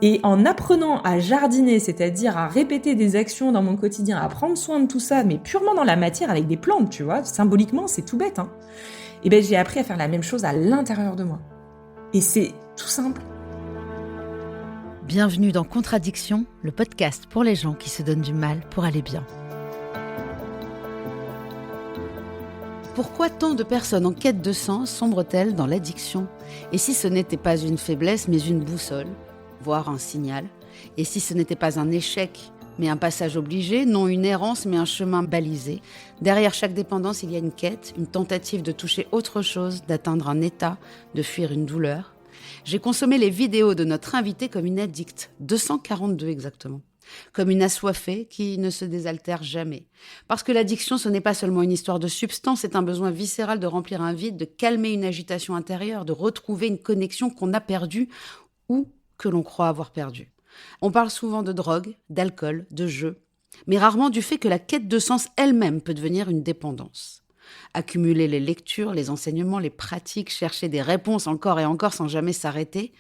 Et en apprenant à jardiner, c'est-à-dire à répéter des actions dans mon quotidien, à prendre soin de tout ça, mais purement dans la matière avec des plantes, tu vois, symboliquement, c'est tout bête, hein. Et ben j'ai appris à faire la même chose à l'intérieur de moi. Et c'est tout simple. Bienvenue dans Contradiction, le podcast pour les gens qui se donnent du mal pour aller bien. Pourquoi tant de personnes en quête de sens sombrent-elles dans l'addiction ? Et si ce n'était pas une faiblesse, mais une boussole, voire un signal ? Et si ce n'était pas un échec, mais un passage obligé, non une errance, mais un chemin balisé ? Derrière chaque dépendance, il y a une quête, une tentative de toucher autre chose, d'atteindre un état, de fuir une douleur. J'ai consommé les vidéos de notre invité comme une addicte, 242 exactement. Comme une assoiffée qui ne se désaltère jamais. Parce que l'addiction, ce n'est pas seulement une histoire de substance, c'est un besoin viscéral de remplir un vide, de calmer une agitation intérieure, de retrouver une connexion qu'on a perdue ou que l'on croit avoir perdue. On parle souvent de drogue, d'alcool, de jeu, mais rarement du fait que la quête de sens elle-même peut devenir une dépendance. Accumuler les lectures, les enseignements, les pratiques, chercher des réponses encore et encore sans jamais s'arrêter,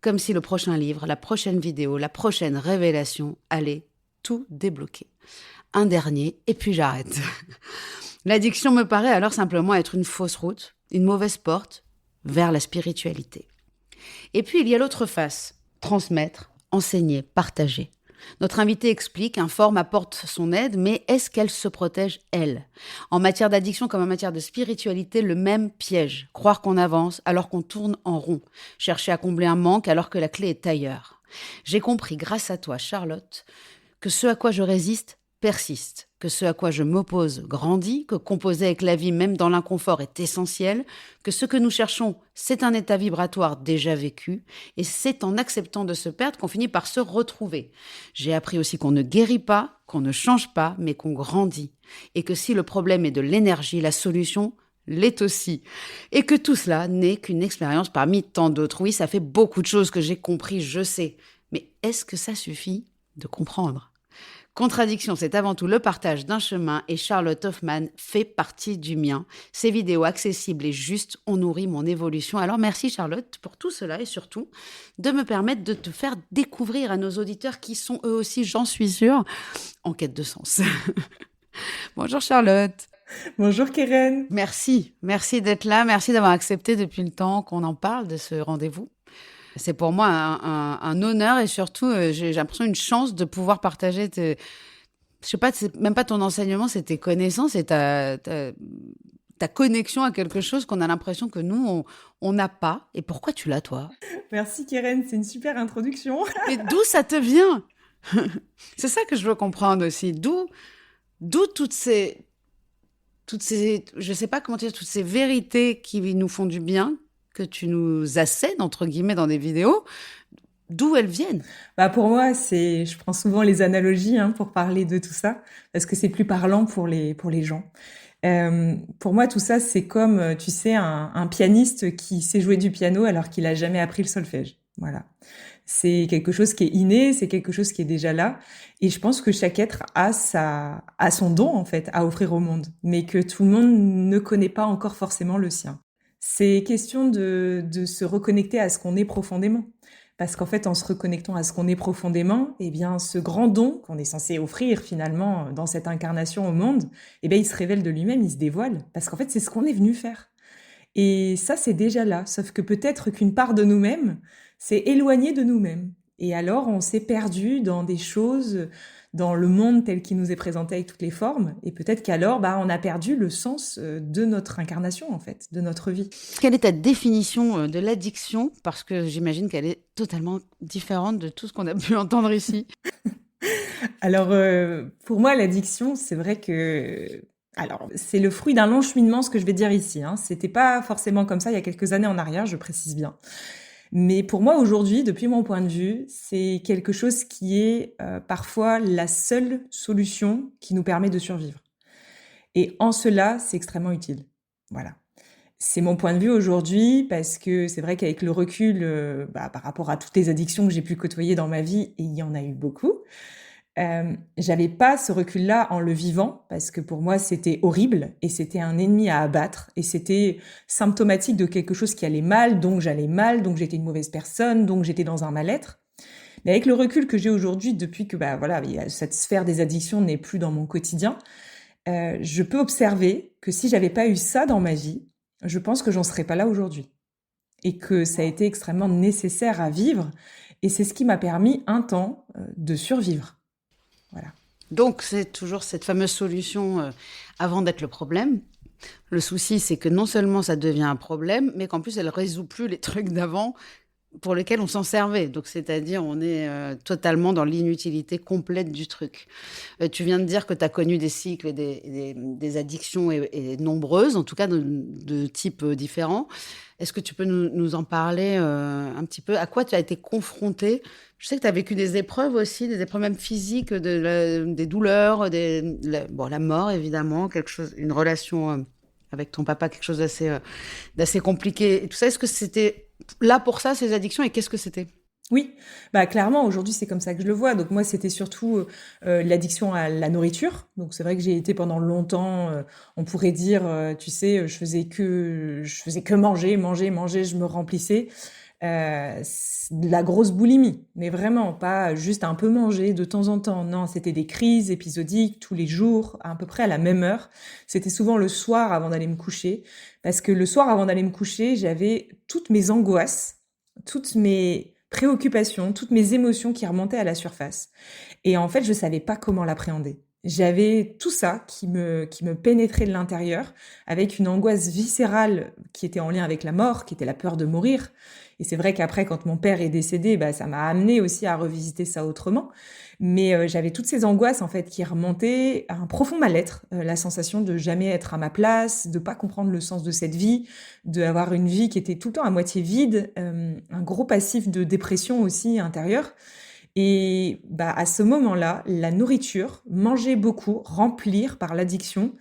comme si le prochain livre, la prochaine vidéo, la prochaine révélation allait tout débloquer. Un dernier, et puis j'arrête. L'addiction me paraît alors simplement être une fausse route, une mauvaise porte vers la spiritualité. Et puis il y a l'autre face, transmettre, enseigner, partager. Notre invité explique, informe, apporte son aide, mais est-ce qu'elle se protège, elle ? En matière d'addiction comme en matière de spiritualité, le même piège. Croire qu'on avance alors qu'on tourne en rond. Chercher à combler un manque alors que la clé est ailleurs. J'ai compris, grâce à toi, Charlotte, que ce à quoi je résiste persiste, que ce à quoi je m'oppose grandit, que composer avec la vie, même dans l'inconfort, est essentiel, que ce que nous cherchons, c'est un état vibratoire déjà vécu, et c'est en acceptant de se perdre qu'on finit par se retrouver. J'ai appris aussi qu'on ne guérit pas, qu'on ne change pas, mais qu'on grandit, et que si le problème est de l'énergie, la solution l'est aussi, et que tout cela n'est qu'une expérience parmi tant d'autres. Oui, ça fait beaucoup de choses que j'ai compris, je sais, mais est-ce que ça suffit de comprendre ? Contradiction, c'est avant tout le partage d'un chemin et Charlotte Hoffman fait partie du mien. Ces vidéos accessibles et justes ont nourri mon évolution. Alors merci Charlotte pour tout cela et surtout de me permettre de te faire découvrir à nos auditeurs qui sont eux aussi, j'en suis sûre, en quête de sens. Bonjour Charlotte. Bonjour Keren. Merci d'être là, merci d'avoir accepté depuis le temps qu'on en parle de ce rendez-vous. C'est pour moi un honneur et surtout, j'ai l'impression une chance de pouvoir partager je sais pas, c'est même pas ton enseignement, c'est tes connaissances et ta connexion à quelque chose qu'on a l'impression que nous, on n'a pas. Et pourquoi tu l'as, toi ? Merci Keren, c'est une super introduction. Mais d'où ça te vient ? C'est ça que je veux comprendre aussi. D'où toutes ces, je sais pas comment dire, toutes ces vérités qui nous font du bien, que tu nous assènes, entre guillemets, dans des vidéos, d'où elles viennent ? Pour moi, je prends souvent les analogies pour parler de tout ça, parce que c'est plus parlant pour les gens. Pour moi, tout ça, c'est comme, tu sais, un pianiste qui sait jouer du piano alors qu'il a jamais appris le solfège. Voilà. C'est quelque chose qui est inné, c'est quelque chose qui est déjà là. Et je pense que chaque être a son don, en fait, à offrir au monde, mais que tout le monde ne connaît pas encore forcément le sien. C'est question de se reconnecter à ce qu'on est profondément. Parce qu'en fait, en se reconnectant à ce qu'on est profondément, eh bien, ce grand don qu'on est censé offrir finalement dans cette incarnation au monde, eh bien, il se révèle de lui-même, il se dévoile. Parce qu'en fait, c'est ce qu'on est venu faire. Et ça, c'est déjà là. Sauf que peut-être qu'une part de nous-mêmes s'est éloignée de nous-mêmes. Et alors, on s'est perdu dans des choses, dans le monde tel qu'il nous est présenté avec toutes les formes. Et peut-être qu'alors, on a perdu le sens de notre incarnation, en fait, de notre vie. Quelle est ta définition de l'addiction ? Parce que j'imagine qu'elle est totalement différente de tout ce qu'on a pu entendre ici. Alors, pour moi, l'addiction, c'est vrai que... Alors, c'est le fruit d'un long cheminement, ce que je vais dire ici. C'était pas forcément comme ça il y a quelques années en arrière, je précise bien. Mais pour moi, aujourd'hui, depuis mon point de vue, c'est quelque chose qui est parfois la seule solution qui nous permet de survivre. Et en cela, c'est extrêmement utile. Voilà. C'est mon point de vue aujourd'hui parce que c'est vrai qu'avec le recul, par rapport à toutes les addictions que j'ai pu côtoyer dans ma vie, et il y en a eu beaucoup, j'avais pas ce recul-là en le vivant parce que pour moi c'était horrible et c'était un ennemi à abattre et c'était symptomatique de quelque chose qui allait mal, donc j'allais mal, donc j'étais une mauvaise personne, donc j'étais dans un mal-être. Mais avec le recul que j'ai aujourd'hui, depuis que voilà, cette sphère des addictions n'est plus dans mon quotidien, je peux observer que si j'avais pas eu ça dans ma vie, je pense que j'en serais pas là aujourd'hui. Et que ça a été extrêmement nécessaire à vivre. Et c'est ce qui m'a permis un temps de survivre. Voilà. Donc, c'est toujours cette fameuse solution avant d'être le problème. Le souci, c'est que non seulement ça devient un problème, mais qu'en plus, elle ne résout plus les trucs d'avant pour lesquels on s'en servait. Donc, c'est-à-dire, on est totalement dans l'inutilité complète du truc. Tu viens de dire que tu as connu des cycles et des addictions et nombreuses, en tout cas de types différents. Est-ce que tu peux nous en parler un petit peu? À quoi tu as été confrontée? Je sais que tu as vécu des épreuves aussi, des épreuves même physiques, des douleurs, la mort évidemment, une relation avec ton papa, quelque chose d'assez compliqué. Et tout ça, est-ce que c'était là pour ça, ces addictions, et qu'est-ce que c'était? Oui, clairement, aujourd'hui, c'est comme ça que je le vois. Donc moi, c'était surtout l'addiction à la nourriture. Donc c'est vrai que j'ai été pendant longtemps, on pourrait dire, tu sais, je faisais que manger, manger, manger, je me remplissais. De la grosse boulimie, mais vraiment pas juste un peu manger de temps en temps. Non, c'était des crises épisodiques tous les jours, à peu près à la même heure. C'était souvent le soir avant d'aller me coucher, parce que le soir avant d'aller me coucher, j'avais toutes mes angoisses, toutes mes préoccupations, toutes mes émotions qui remontaient à la surface. Et en fait, je savais pas comment l'appréhender. J'avais tout ça qui me pénétrait de l'intérieur, avec une angoisse viscérale qui était en lien avec la mort, qui était la peur de mourir. Et c'est vrai qu'après, quand mon père est décédé, ça m'a amené aussi à revisiter ça autrement. Mais j'avais toutes ces angoisses en fait qui remontaient à un profond mal-être, la sensation de jamais être à ma place, de pas comprendre le sens de cette vie, d'avoir une vie qui était tout le temps à moitié vide, un gros passif de dépression aussi intérieure. Et à ce moment-là, la nourriture, manger beaucoup, remplir par l'addiction,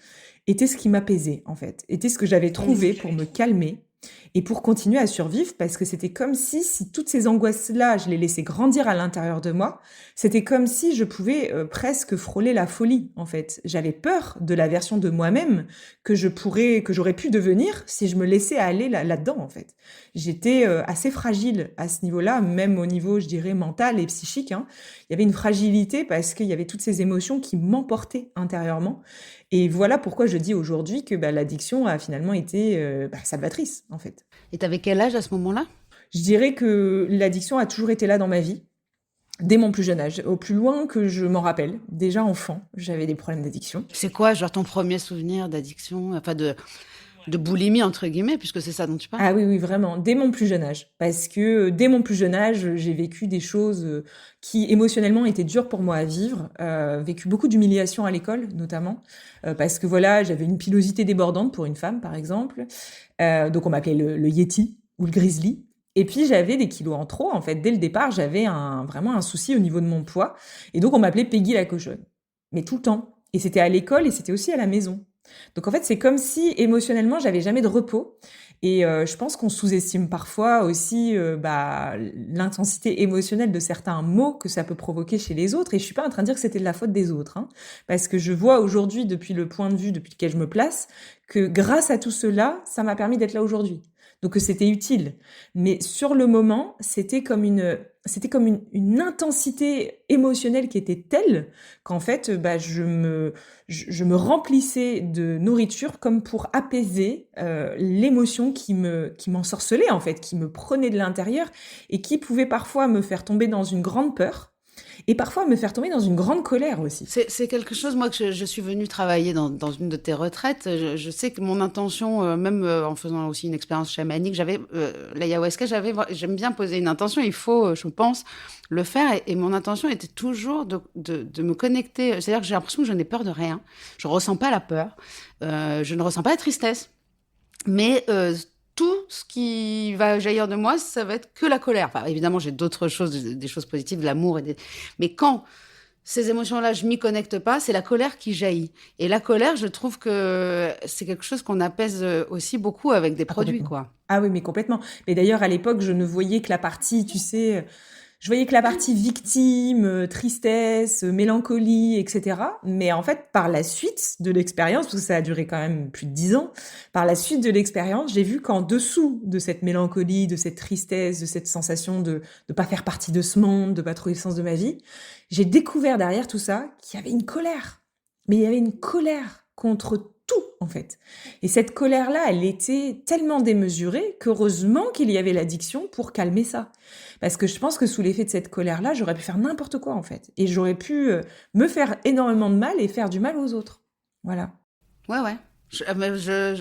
était ce qui m'apaisait en fait, était ce que j'avais trouvé pour me calmer et pour continuer à survivre, parce que c'était comme si toutes ces angoisses-là, je les laissais grandir à l'intérieur de moi. C'était comme si je pouvais presque frôler la folie, en fait. J'avais peur de la version de moi-même que j'aurais pu devenir si je me laissais aller là-dedans, en fait. J'étais assez fragile à ce niveau-là, même au niveau, je dirais, mental et psychique, hein. Il y avait une fragilité parce qu'il y avait toutes ces émotions qui m'emportaient intérieurement. Et voilà pourquoi je dis aujourd'hui que l'addiction a finalement été salvatrice, en fait. Et t'avais quel âge à ce moment-là? Je dirais que l'addiction a toujours été là dans ma vie, dès mon plus jeune âge, au plus loin que je m'en rappelle. Déjà enfant, j'avais des problèmes d'addiction. C'est quoi, genre, ton premier souvenir d'addiction, enfin de boulimie, entre guillemets, puisque c'est ça dont tu parles? Ah oui, oui, vraiment, dès mon plus jeune âge. Parce que dès mon plus jeune âge, j'ai vécu des choses qui émotionnellement étaient dures pour moi à vivre. Vécu beaucoup d'humiliation à l'école, notamment. Parce que voilà, j'avais une pilosité débordante pour une femme, par exemple. Donc on m'appelait le Yeti ou le Grizzly. Et puis j'avais des kilos en trop, en fait. Dès le départ, j'avais vraiment un souci au niveau de mon poids. Et donc on m'appelait Peggy la cochonne. Mais tout le temps. Et c'était à l'école et c'était aussi à la maison. Donc en fait, c'est comme si émotionnellement, j'avais jamais de repos. Et je pense qu'on sous-estime parfois aussi l'intensité émotionnelle de certains mots que ça peut provoquer chez les autres. Et je suis pas en train de dire que c'était de la faute des autres, hein, parce que je vois aujourd'hui, depuis le point de vue depuis lequel je me place, que grâce à tout cela, ça m'a permis d'être là aujourd'hui. Donc c'était utile. Mais sur le moment, c'était comme une intensité émotionnelle qui était telle qu'en fait, je me remplissais de nourriture comme pour apaiser l'émotion qui m'ensorcelait en fait, qui me prenait de l'intérieur et qui pouvait parfois me faire tomber dans une grande peur. Et parfois me faire tomber dans une grande colère aussi. C'est quelque chose, moi, que je suis venue travailler dans une de tes retraites. Je sais que mon intention, même en faisant aussi une expérience chamanique, l'ayahuasca, j'aime bien poser une intention. Il faut, je pense, le faire. Et mon intention était toujours de me connecter. C'est-à-dire que j'ai l'impression que je n'ai peur de rien. Je ne ressens pas la peur. Je ne ressens pas la tristesse. Mais tout ce qui va jaillir de moi, ça va être que la colère. Enfin, évidemment, j'ai d'autres choses, des choses positives, de l'amour. Mais quand ces émotions-là, je m'y connecte pas, c'est la colère qui jaillit. Et la colère, je trouve que c'est quelque chose qu'on apaise aussi beaucoup avec des produits, quoi. Ah oui, mais complètement. Mais d'ailleurs, à l'époque, je ne voyais que la partie, tu sais... Je voyais que la partie victime, tristesse, mélancolie, etc. Mais en fait, par la suite de l'expérience, parce que ça a duré quand même plus de 10 ans, par la suite de l'expérience, j'ai vu qu'en dessous de cette mélancolie, de cette tristesse, de cette sensation de pas faire partie de ce monde, de pas trouver le sens de ma vie, j'ai découvert derrière tout ça qu'il y avait une colère. Mais il y avait une colère contre tout, en fait. Et cette colère-là, elle était tellement démesurée qu'heureusement qu'il y avait l'addiction pour calmer ça. Parce que je pense que sous l'effet de cette colère-là, j'aurais pu faire n'importe quoi, en fait. Et j'aurais pu me faire énormément de mal et faire du mal aux autres. Voilà. Ouais, ouais.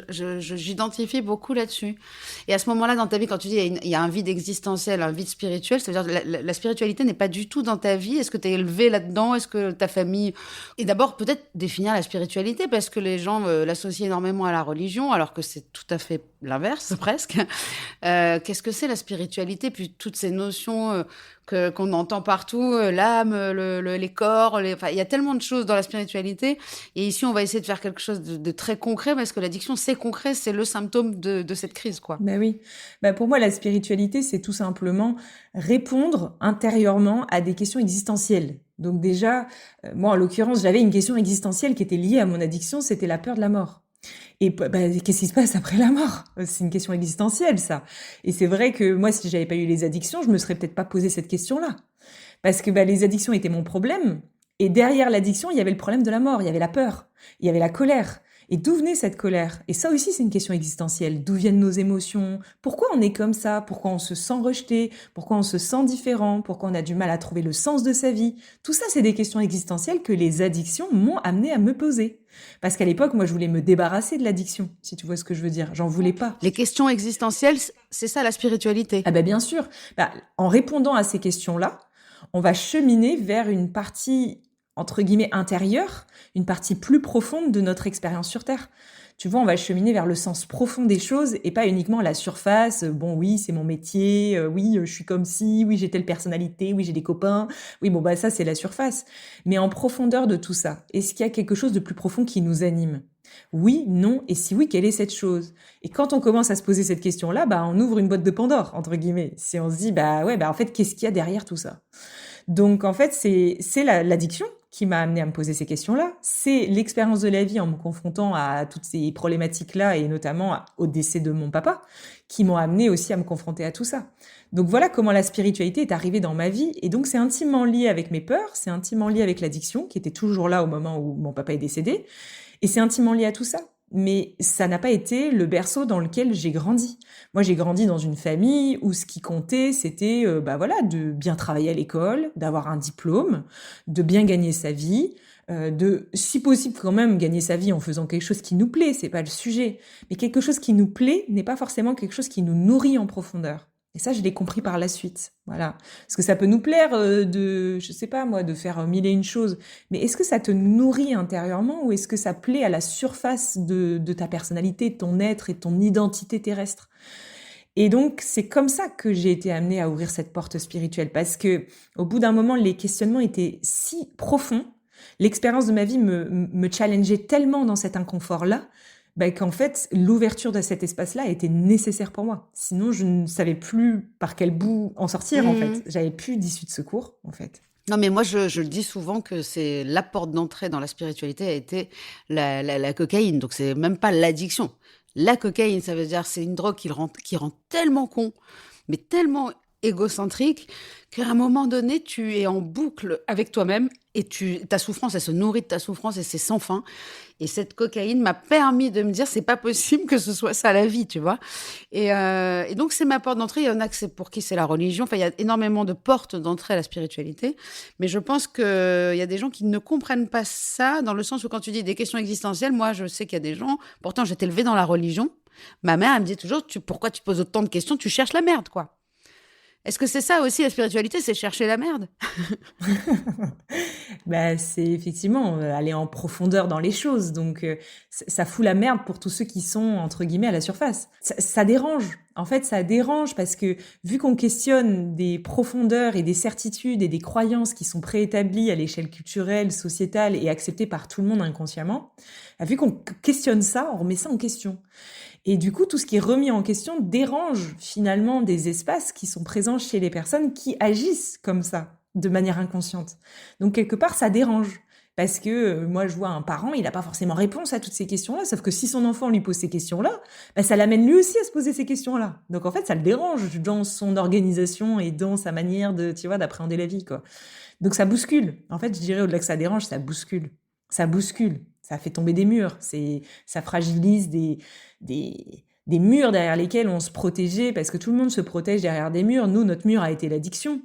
J'identifie beaucoup là-dessus. Et à ce moment-là, dans ta vie, quand tu dis il y a un vide existentiel, un vide spirituel, c'est-à-dire la spiritualité n'est pas du tout dans ta vie. Est-ce que tu es élevé là-dedans? Est-ce que ta famille... Et d'abord, peut-être définir la spiritualité, parce que les gens l'associent énormément à la religion, alors que c'est tout à fait l'inverse, presque. Qu'est-ce que c'est la spiritualité? Puis toutes ces notions qu'on entend partout, l'âme, les corps, enfin, il y a tellement de choses dans la spiritualité. Et ici, on va essayer de faire quelque chose de très concret, parce que l'addiction, c'est concret, c'est le symptôme de cette crise, quoi. Ben oui. Ben pour moi, la spiritualité, c'est tout simplement répondre intérieurement à des questions existentielles. Donc déjà, moi, en l'occurrence, j'avais une question existentielle qui était liée à mon addiction, c'était la peur de la mort. Et qu'est-ce qui se passe après la mort? C'est une question existentielle, ça. Et c'est vrai que moi, si j'avais pas eu les addictions, je me serais peut-être pas posé cette question-là. Parce que les addictions étaient mon problème. Et derrière l'addiction, il y avait le problème de la mort, il y avait la peur, il y avait la colère. Et d'où venait cette colère? Et ça aussi, c'est une question existentielle. D'où viennent nos émotions? Pourquoi on est comme ça? Pourquoi on se sent rejeté? Pourquoi on se sent différent? Pourquoi on a du mal à trouver le sens de sa vie? Tout ça, c'est des questions existentielles que les addictions m'ont amené à me poser. Parce qu'à l'époque, moi, je voulais me débarrasser de l'addiction, si tu vois ce que je veux dire. J'en voulais pas. Les questions existentielles, c'est ça la spiritualité. Ah bien sûr. En répondant à ces questions-là, on va cheminer vers une partie, entre guillemets, intérieure, une partie plus profonde de notre expérience sur Terre. Tu vois, on va cheminer vers le sens profond des choses et pas uniquement la surface. Bon, oui, c'est mon métier. Oui, je suis comme ci. Oui, j'ai telle personnalité. Oui, j'ai des copains. Oui, ça, c'est la surface. Mais en profondeur de tout ça, est-ce qu'il y a quelque chose de plus profond qui nous anime? Oui, non, et si oui, quelle est cette chose? Et quand on commence à se poser cette question-là, on ouvre une boîte de Pandore, entre guillemets. Si on se dit, en fait, qu'est-ce qu'il y a derrière tout ça? Donc, en fait, c'est l'addiction qui m'a amené à me poser ces questions-là. C'est l'expérience de la vie en me confrontant à toutes ces problématiques-là et notamment au décès de mon papa qui m'ont amené aussi à me confronter à tout ça. Donc voilà comment la spiritualité est arrivée dans ma vie. Et donc c'est intimement lié avec mes peurs, c'est intimement lié avec l'addiction qui était toujours là au moment où mon papa est décédé. Et c'est intimement lié à tout ça. Mais ça n'a pas été le berceau dans lequel j'ai grandi. Moi, j'ai grandi dans une famille où ce qui comptait, c'était de bien travailler à l'école, d'avoir un diplôme, de bien gagner sa vie, de, si possible, quand même gagner sa vie en faisant quelque chose qui nous plaît, c'est pas le sujet. Mais quelque chose qui nous plaît n'est pas forcément quelque chose qui nous nourrit en profondeur. Et ça, je l'ai compris par la suite. Voilà. Parce que ça peut nous plaire de faire mille et une choses. Mais est-ce que ça te nourrit intérieurement ou est-ce que ça plaît à la surface de ta personnalité, ton être et ton identité terrestre? Et donc, c'est comme ça que j'ai été amenée à ouvrir cette porte spirituelle. Parce que, au bout d'un moment, les questionnements étaient si profonds. L'expérience de ma vie me challengeait tellement dans cet inconfort-là qu'en fait, l'ouverture de cet espace-là était nécessaire pour moi. Sinon, je ne savais plus par quel bout en sortir, en fait. J'avais plus d'issue de secours, en fait. Non, mais moi, je le dis souvent que c'est la porte d'entrée dans la spiritualité a été la cocaïne. Donc, c'est même pas l'addiction. La cocaïne, ça veut dire c'est une drogue qui rend tellement con, mais tellement égocentrique, qu'à un moment donné, tu es en boucle avec toi-même et ta souffrance, elle se nourrit de ta souffrance et c'est sans fin. Et cette cocaïne m'a permis de me dire, c'est pas possible que ce soit ça la vie, tu vois. Et donc, c'est ma porte d'entrée. Il y en a que c'est pour qui c'est la religion. Enfin, il y a énormément de portes d'entrée à la spiritualité. Mais je pense qu'il y a des gens qui ne comprennent pas ça, dans le sens où quand tu dis des questions existentielles, moi, je sais qu'il y a des gens, pourtant, j'étais élevée dans la religion. Ma mère, elle me dit toujours, pourquoi tu poses autant de questions? Tu cherches la merde, quoi. Est-ce que c'est ça aussi la spiritualité, c'est chercher la merde? C'est effectivement aller en profondeur dans les choses. Donc, ça fout la merde pour tous ceux qui sont, entre guillemets, à la surface. Ça dérange. En fait, ça dérange parce que vu qu'on questionne des profondeurs et des certitudes et des croyances qui sont préétablies à l'échelle culturelle, sociétale et acceptées par tout le monde inconsciemment, vu qu'on questionne ça, on remet ça en question. Et du coup, tout ce qui est remis en question dérange finalement des espaces qui sont présents chez les personnes qui agissent comme ça, de manière inconsciente. Donc quelque part, ça dérange. Parce que moi, je vois un parent, il n'a pas forcément réponse à toutes ces questions-là, sauf que si son enfant lui pose ces questions-là, bah, ça l'amène lui aussi à se poser ces questions-là. Donc en fait, ça le dérange dans son organisation et dans sa manière de, tu vois, d'appréhender la vie, quoi. Donc ça bouscule. En fait, je dirais au-delà que ça dérange, ça bouscule. Ça bouscule. Ça fait tomber des murs. Ça fragilise des murs derrière lesquels on se protégeait, parce que tout le monde se protège derrière des murs. Nous, notre mur a été l'addiction.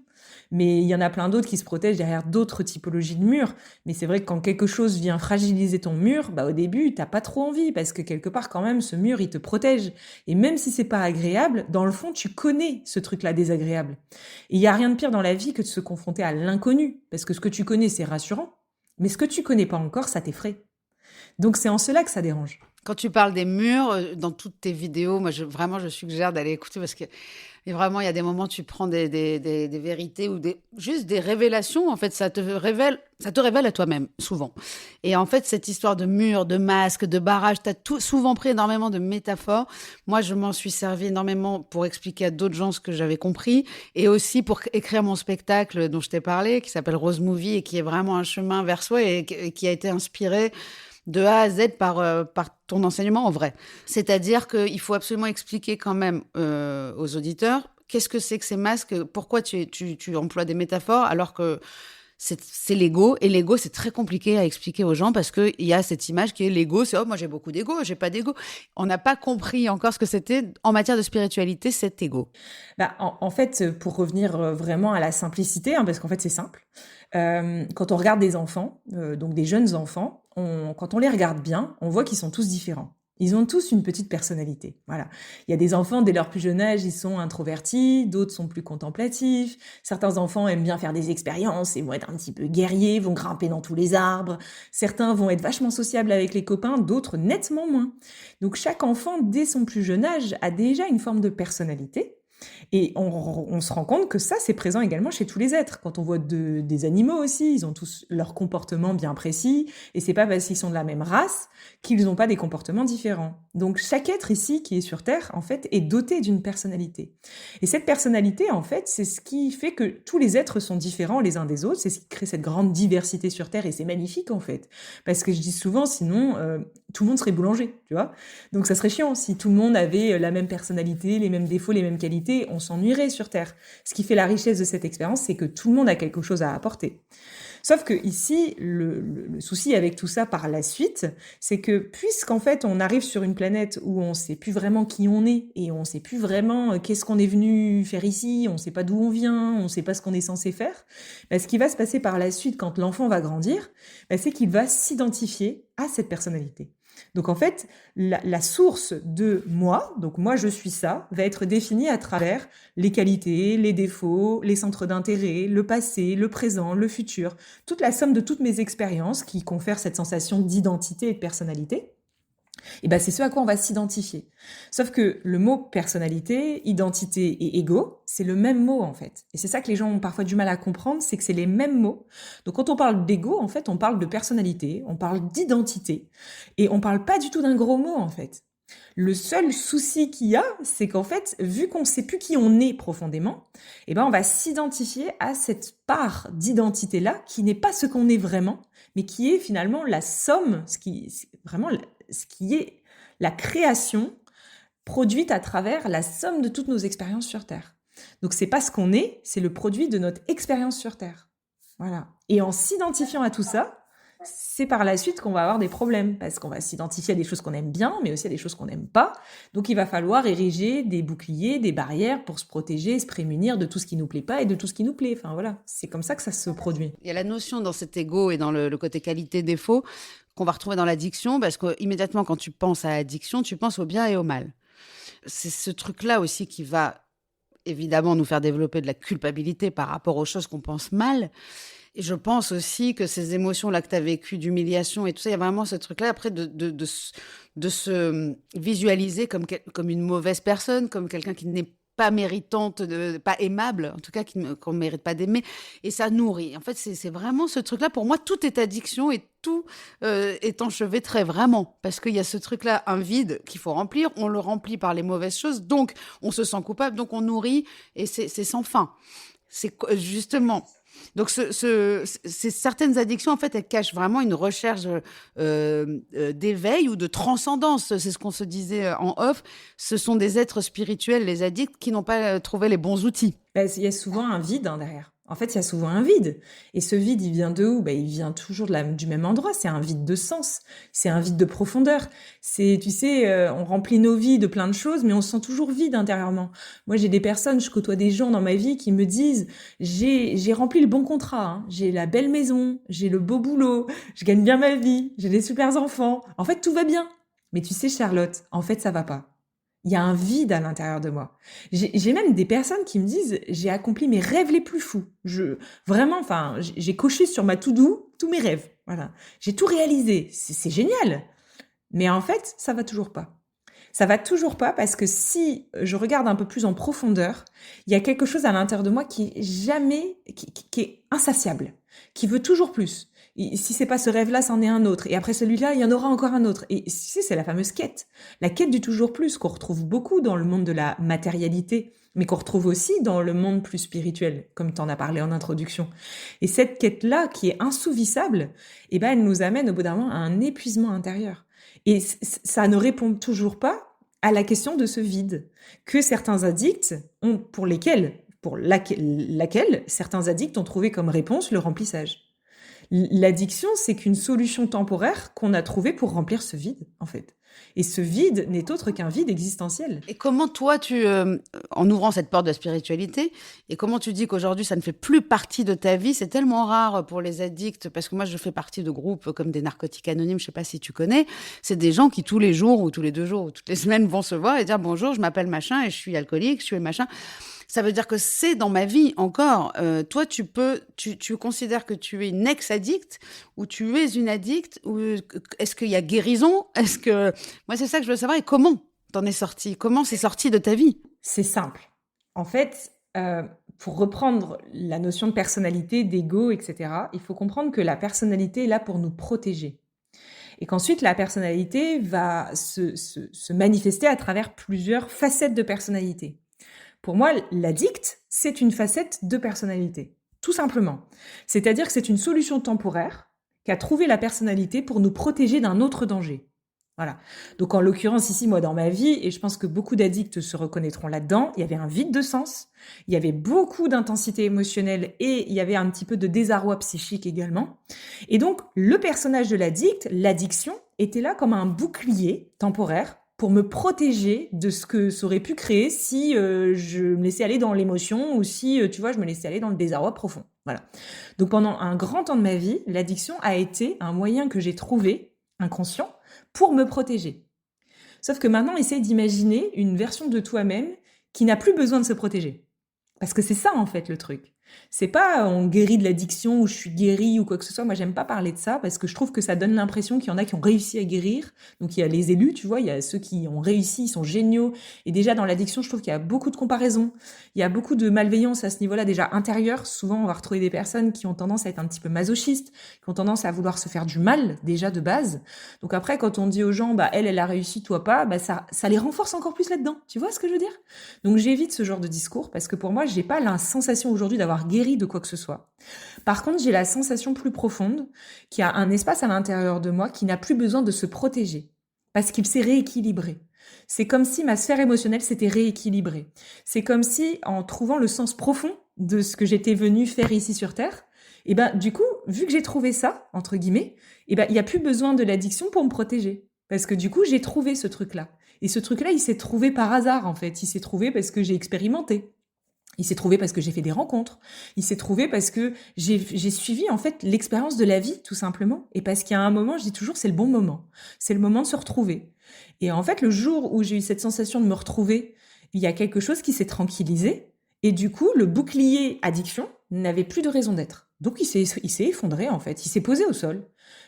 Mais il y en a plein d'autres qui se protègent derrière d'autres typologies de murs. Mais c'est vrai que quand quelque chose vient fragiliser ton mur, bah au début, t'as pas trop envie, parce que quelque part, quand même, ce mur, il te protège. Et même si c'est pas agréable, dans le fond, tu connais ce truc-là désagréable. Et il y a rien de pire dans la vie que de se confronter à l'inconnu. Parce que ce que tu connais, c'est rassurant. Mais ce que tu connais pas encore, ça t'effraie. Donc c'est en cela que ça dérange. Quand tu parles des murs, dans toutes tes vidéos, moi, vraiment, je suggère d'aller écouter parce que et vraiment, il y a des moments où tu prends des vérités ou juste des révélations. En fait, ça te révèle à toi-même, souvent. Et en fait, cette histoire de murs, de masques, de barrages, tu as souvent pris énormément de métaphores. Moi, je m'en suis servi énormément pour expliquer à d'autres gens ce que j'avais compris et aussi pour écrire mon spectacle dont je t'ai parlé, qui s'appelle Rose Movie et qui est vraiment un chemin vers soi et qui a été inspiré de A à Z par ton enseignement en vrai. C'est-à-dire qu'il faut absolument expliquer quand même aux auditeurs qu'est-ce que c'est que ces masques, pourquoi tu emploies des métaphores alors que c'est l'ego. Et l'ego, c'est très compliqué à expliquer aux gens parce qu'il y a cette image qui est l'ego, c'est « Oh, moi j'ai beaucoup d'ego, j'ai pas d'ego ». On n'a pas compris encore ce que c'était en matière de spiritualité, cet ego. Bah, en fait, pour revenir vraiment à la simplicité, hein, parce qu'en fait c'est simple, quand on regarde des enfants, donc des jeunes enfants, quand on les regarde bien, on voit qu'ils sont tous différents. Ils ont tous une petite personnalité. Voilà. Il y a des enfants, dès leur plus jeune âge, ils sont introvertis, d'autres sont plus contemplatifs. Certains enfants aiment bien faire des expériences et vont être un petit peu guerriers, vont grimper dans tous les arbres. Certains vont être vachement sociables avec les copains, d'autres nettement moins. Donc chaque enfant, dès son plus jeune âge, a déjà une forme de personnalité. Et on se rend compte que ça, c'est présent également chez tous les êtres. Quand on voit des animaux aussi, ils ont tous leur comportement bien précis, et c'est pas parce qu'ils sont de la même race qu'ils n'ont pas des comportements différents. Donc chaque être ici qui est sur Terre, en fait, est doté d'une personnalité. Et cette personnalité, en fait, c'est ce qui fait que tous les êtres sont différents les uns des autres, c'est ce qui crée cette grande diversité sur Terre, et c'est magnifique, en fait. Parce que je dis souvent, sinon, tout le monde serait boulanger, tu vois. Donc ça serait chiant si tout le monde avait la même personnalité, les mêmes défauts, les mêmes qualités, on s'ennuierait sur Terre. Ce qui fait la richesse de cette expérience, c'est que tout le monde a quelque chose à apporter. Sauf que ici, le souci avec tout ça par la suite, c'est que puisqu'en fait on arrive sur une planète où on sait plus vraiment qui on est et on sait plus vraiment qu'est-ce qu'on est venu faire ici, on sait pas d'où on vient, on sait pas ce qu'on est censé faire, bah, ce qui va se passer par la suite quand l'enfant va grandir, bah, c'est qu'il va s'identifier à cette personnalité. Donc en fait, la source de moi, donc moi je suis ça, va être définie à travers les qualités, les défauts, les centres d'intérêt, le passé, le présent, le futur, toute la somme de toutes mes expériences qui confèrent cette sensation d'identité et de personnalité. Et ben c'est ce à quoi on va s'identifier. Sauf que le mot personnalité, identité et ego, c'est le même mot en fait. Et c'est ça que les gens ont parfois du mal à comprendre, c'est que c'est les mêmes mots. Donc quand on parle d'ego, en fait, on parle de personnalité, on parle d'identité, et on parle pas du tout d'un gros mot en fait. Le seul souci qu'il y a, c'est qu'en fait, vu qu'on ne sait plus qui on est profondément, eh ben on va s'identifier à cette part d'identité-là qui n'est pas ce qu'on est vraiment, mais qui est finalement la somme, ce qui est la création produite à travers la somme de toutes nos expériences sur Terre. Donc c'est pas ce qu'on est, c'est le produit de notre expérience sur Terre. Voilà. Et en s'identifiant à tout ça, c'est par la suite qu'on va avoir des problèmes, parce qu'on va s'identifier à des choses qu'on aime bien, mais aussi à des choses qu'on n'aime pas. Donc il va falloir ériger des boucliers, des barrières pour se protéger, se prémunir de tout ce qui nous plaît pas et de tout ce qui nous plaît. Enfin voilà, c'est comme ça que ça se produit. Il y a la notion dans cet ego et dans le côté qualité-défaut qu'on va retrouver dans l'addiction, parce qu'immédiatement quand tu penses à addiction, tu penses au bien et au mal. C'est ce truc-là aussi qui va évidemment nous faire développer de la culpabilité par rapport aux choses qu'on pense mal. Et je pense aussi que ces émotions-là que tu as vécues d'humiliation et tout ça, il y a vraiment ce truc-là après de se visualiser comme une mauvaise personne, comme quelqu'un qui n'est pas méritante, pas aimable, en tout cas qu'on ne mérite pas d'aimer, et ça nourrit. En fait, c'est vraiment ce truc-là. Pour moi, tout est addiction et tout est enchevêtré, vraiment. Parce qu'il y a ce truc-là, un vide qu'il faut remplir. On le remplit par les mauvaises choses, donc on se sent coupable, donc on nourrit, et c'est sans fin. C'est justement... Donc, ces certaines addictions, en fait, elles cachent vraiment une recherche d'éveil ou de transcendance. C'est ce qu'on se disait en off. Ce sont des êtres spirituels, les addicts, qui n'ont pas trouvé les bons outils. Il y a souvent un vide derrière. En fait, il y a souvent un vide. Et ce vide, il vient de où? Il vient toujours du même endroit. C'est un vide de sens. C'est un vide de profondeur. Tu sais, on remplit nos vies de plein de choses, mais on se sent toujours vide intérieurement. Moi, j'ai des personnes, je côtoie des gens dans ma vie qui me disent, j'ai rempli le bon contrat, hein. J'ai la belle maison, j'ai le beau boulot, je gagne bien ma vie, j'ai des super enfants. En fait, tout va bien. Mais tu sais, Charlotte, en fait, ça va pas. Il y a un vide à l'intérieur de moi. J'ai même des personnes qui me disent, j'ai accompli mes rêves les plus fous. Vraiment, j'ai coché sur ma to-do tous mes rêves. Voilà. J'ai tout réalisé. C'est génial. Mais en fait, ça va toujours pas. Ça va toujours pas parce que si je regarde un peu plus en profondeur, il y a quelque chose à l'intérieur de moi qui est insatiable, qui veut toujours plus. Et si c'est pas ce rêve-là, c'en est un autre. Et après celui-là, il y en aura encore un autre. Et si c'est la fameuse quête. La quête du toujours plus qu'on retrouve beaucoup dans le monde de la matérialité, mais qu'on retrouve aussi dans le monde plus spirituel, comme tu en as parlé en introduction. Et cette quête-là, qui est insouvissable, elle nous amène au bout d'un moment à un épuisement intérieur. Et ça ne répond toujours pas à la question de ce vide que certains addicts ont, pour laquelle certains addicts ont trouvé comme réponse le remplissage. L'addiction, c'est qu'une solution temporaire qu'on a trouvée pour remplir ce vide, en fait. Et ce vide n'est autre qu'un vide existentiel. Et comment toi, en ouvrant cette porte de la spiritualité, et comment tu dis qu'aujourd'hui, ça ne fait plus partie de ta vie? C'est tellement rare pour les addicts, parce que moi, je fais partie de groupes comme des narcotiques anonymes, je ne sais pas si tu connais. C'est des gens qui, tous les jours, ou tous les 2 jours, ou toutes les semaines, vont se voir et dire « Bonjour, je m'appelle machin, et je suis alcoolique, je suis machin ». Ça veut dire que c'est dans ma vie encore. Toi, tu considères que tu es une ex-addict ou tu es une addict, ou est-ce qu'il y a guérison? Moi, c'est ça que je veux savoir. Et comment t'en es sorti? Comment c'est sorti de ta vie? C'est simple. En fait, pour reprendre la notion de personnalité, d'ego, etc., il faut comprendre que la personnalité est là pour nous protéger. Et qu'ensuite, la personnalité va se manifester à travers plusieurs facettes de personnalité. Pour moi, l'addict, c'est une facette de personnalité, tout simplement. C'est-à-dire que c'est une solution temporaire qu'a trouvé la personnalité pour nous protéger d'un autre danger. Voilà. Donc en l'occurrence ici, moi dans ma vie, et je pense que beaucoup d'addicts se reconnaîtront là-dedans, il y avait un vide de sens, il y avait beaucoup d'intensité émotionnelle et il y avait un petit peu de désarroi psychique également. Et donc le personnage de l'addict, l'addiction, était là comme un bouclier temporaire pour me protéger de ce que ça aurait pu créer si je me laissais aller dans l'émotion ou si, tu vois, je me laissais aller dans le désarroi profond. Voilà. Donc pendant un grand temps de ma vie, l'addiction a été un moyen que j'ai trouvé, inconscient, pour me protéger. Sauf que maintenant, essaye d'imaginer une version de toi-même qui n'a plus besoin de se protéger. Parce que c'est ça, en fait, le truc. C'est pas on guérit de l'addiction ou je suis guérie ou quoi que ce soit. Moi, j'aime pas parler de ça parce que je trouve que ça donne l'impression qu'il y en a qui ont réussi à guérir. Donc, il y a les élus, tu vois, il y a ceux qui ont réussi, ils sont géniaux. Et déjà, dans l'addiction, je trouve qu'il y a beaucoup de comparaisons. Il y a beaucoup de malveillance à ce niveau-là, déjà intérieur. Souvent, on va retrouver des personnes qui ont tendance à être un petit peu masochistes, qui ont tendance à vouloir se faire du mal, déjà de base. Donc après, quand on dit aux gens, elle a réussi, toi pas, ça les renforce encore plus là-dedans. Tu vois ce que je veux dire? Donc, j'évite ce genre de discours parce que pour moi, j'ai pas la sensation aujourd'hui d'avoir guéri de quoi que ce soit. Par contre, j'ai la sensation plus profonde qu'il y a un espace à l'intérieur de moi qui n'a plus besoin de se protéger parce qu'il s'est rééquilibré. C'est comme si ma sphère émotionnelle s'était rééquilibrée. C'est comme si, en trouvant le sens profond de ce que j'étais venue faire ici sur Terre, du coup, vu que j'ai trouvé ça, entre guillemets, il n'y a plus besoin de l'addiction pour me protéger. Parce que du coup, j'ai trouvé ce truc-là. Et ce truc-là, il s'est trouvé par hasard, en fait. Il s'est trouvé parce que j'ai expérimenté. Il s'est trouvé parce que j'ai fait des rencontres. Il s'est trouvé parce que j'ai suivi en fait l'expérience de la vie, tout simplement. Et parce qu'il y a un moment, je dis toujours, c'est le bon moment. C'est le moment de se retrouver. Et en fait, le jour où j'ai eu cette sensation de me retrouver, il y a quelque chose qui s'est tranquillisé. Et du coup, le bouclier addiction n'avait plus de raison d'être. Donc, il s'est effondré, en fait. Il s'est posé au sol.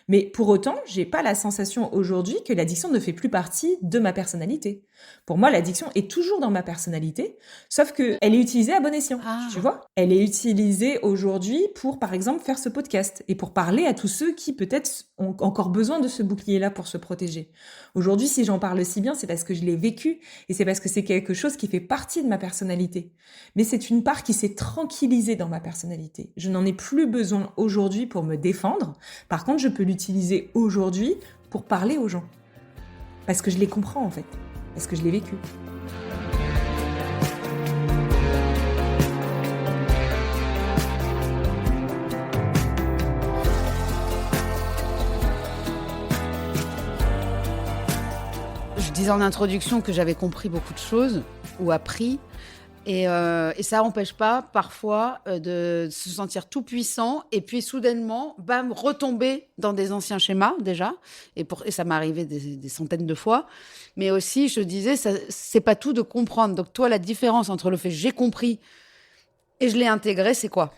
Mais pour autant, j'ai pas la sensation aujourd'hui que l'addiction ne fait plus partie de ma personnalité. Pour moi, l'addiction est toujours dans ma personnalité, sauf que elle est utilisée à bon escient, tu Ah, vois. Elle est utilisée aujourd'hui pour, par exemple, faire ce podcast et pour parler à tous ceux qui peut-être ont encore besoin de ce bouclier-là pour se protéger. Aujourd'hui, si j'en parle si bien, c'est parce que je l'ai vécu et c'est parce que c'est quelque chose qui fait partie de ma personnalité. Mais c'est une part qui s'est tranquillisée dans ma personnalité. Je n'en ai plus besoin aujourd'hui pour me défendre. Par contre, je peux l'utiliser aujourd'hui pour parler aux gens. Parce que je les comprends en fait. Parce que je l'ai vécu. je disais en introduction que j'avais compris beaucoup de choses ou appris. Et ça n'empêche pas parfois de se sentir tout puissant et puis soudainement, bam, retomber dans des anciens schémas déjà. Et ça m'est arrivé des centaines de fois. Mais aussi, je disais, ça, c'est pas tout de comprendre. Donc toi, la différence entre le fait j'ai compris et je l'ai intégré, c'est quoi?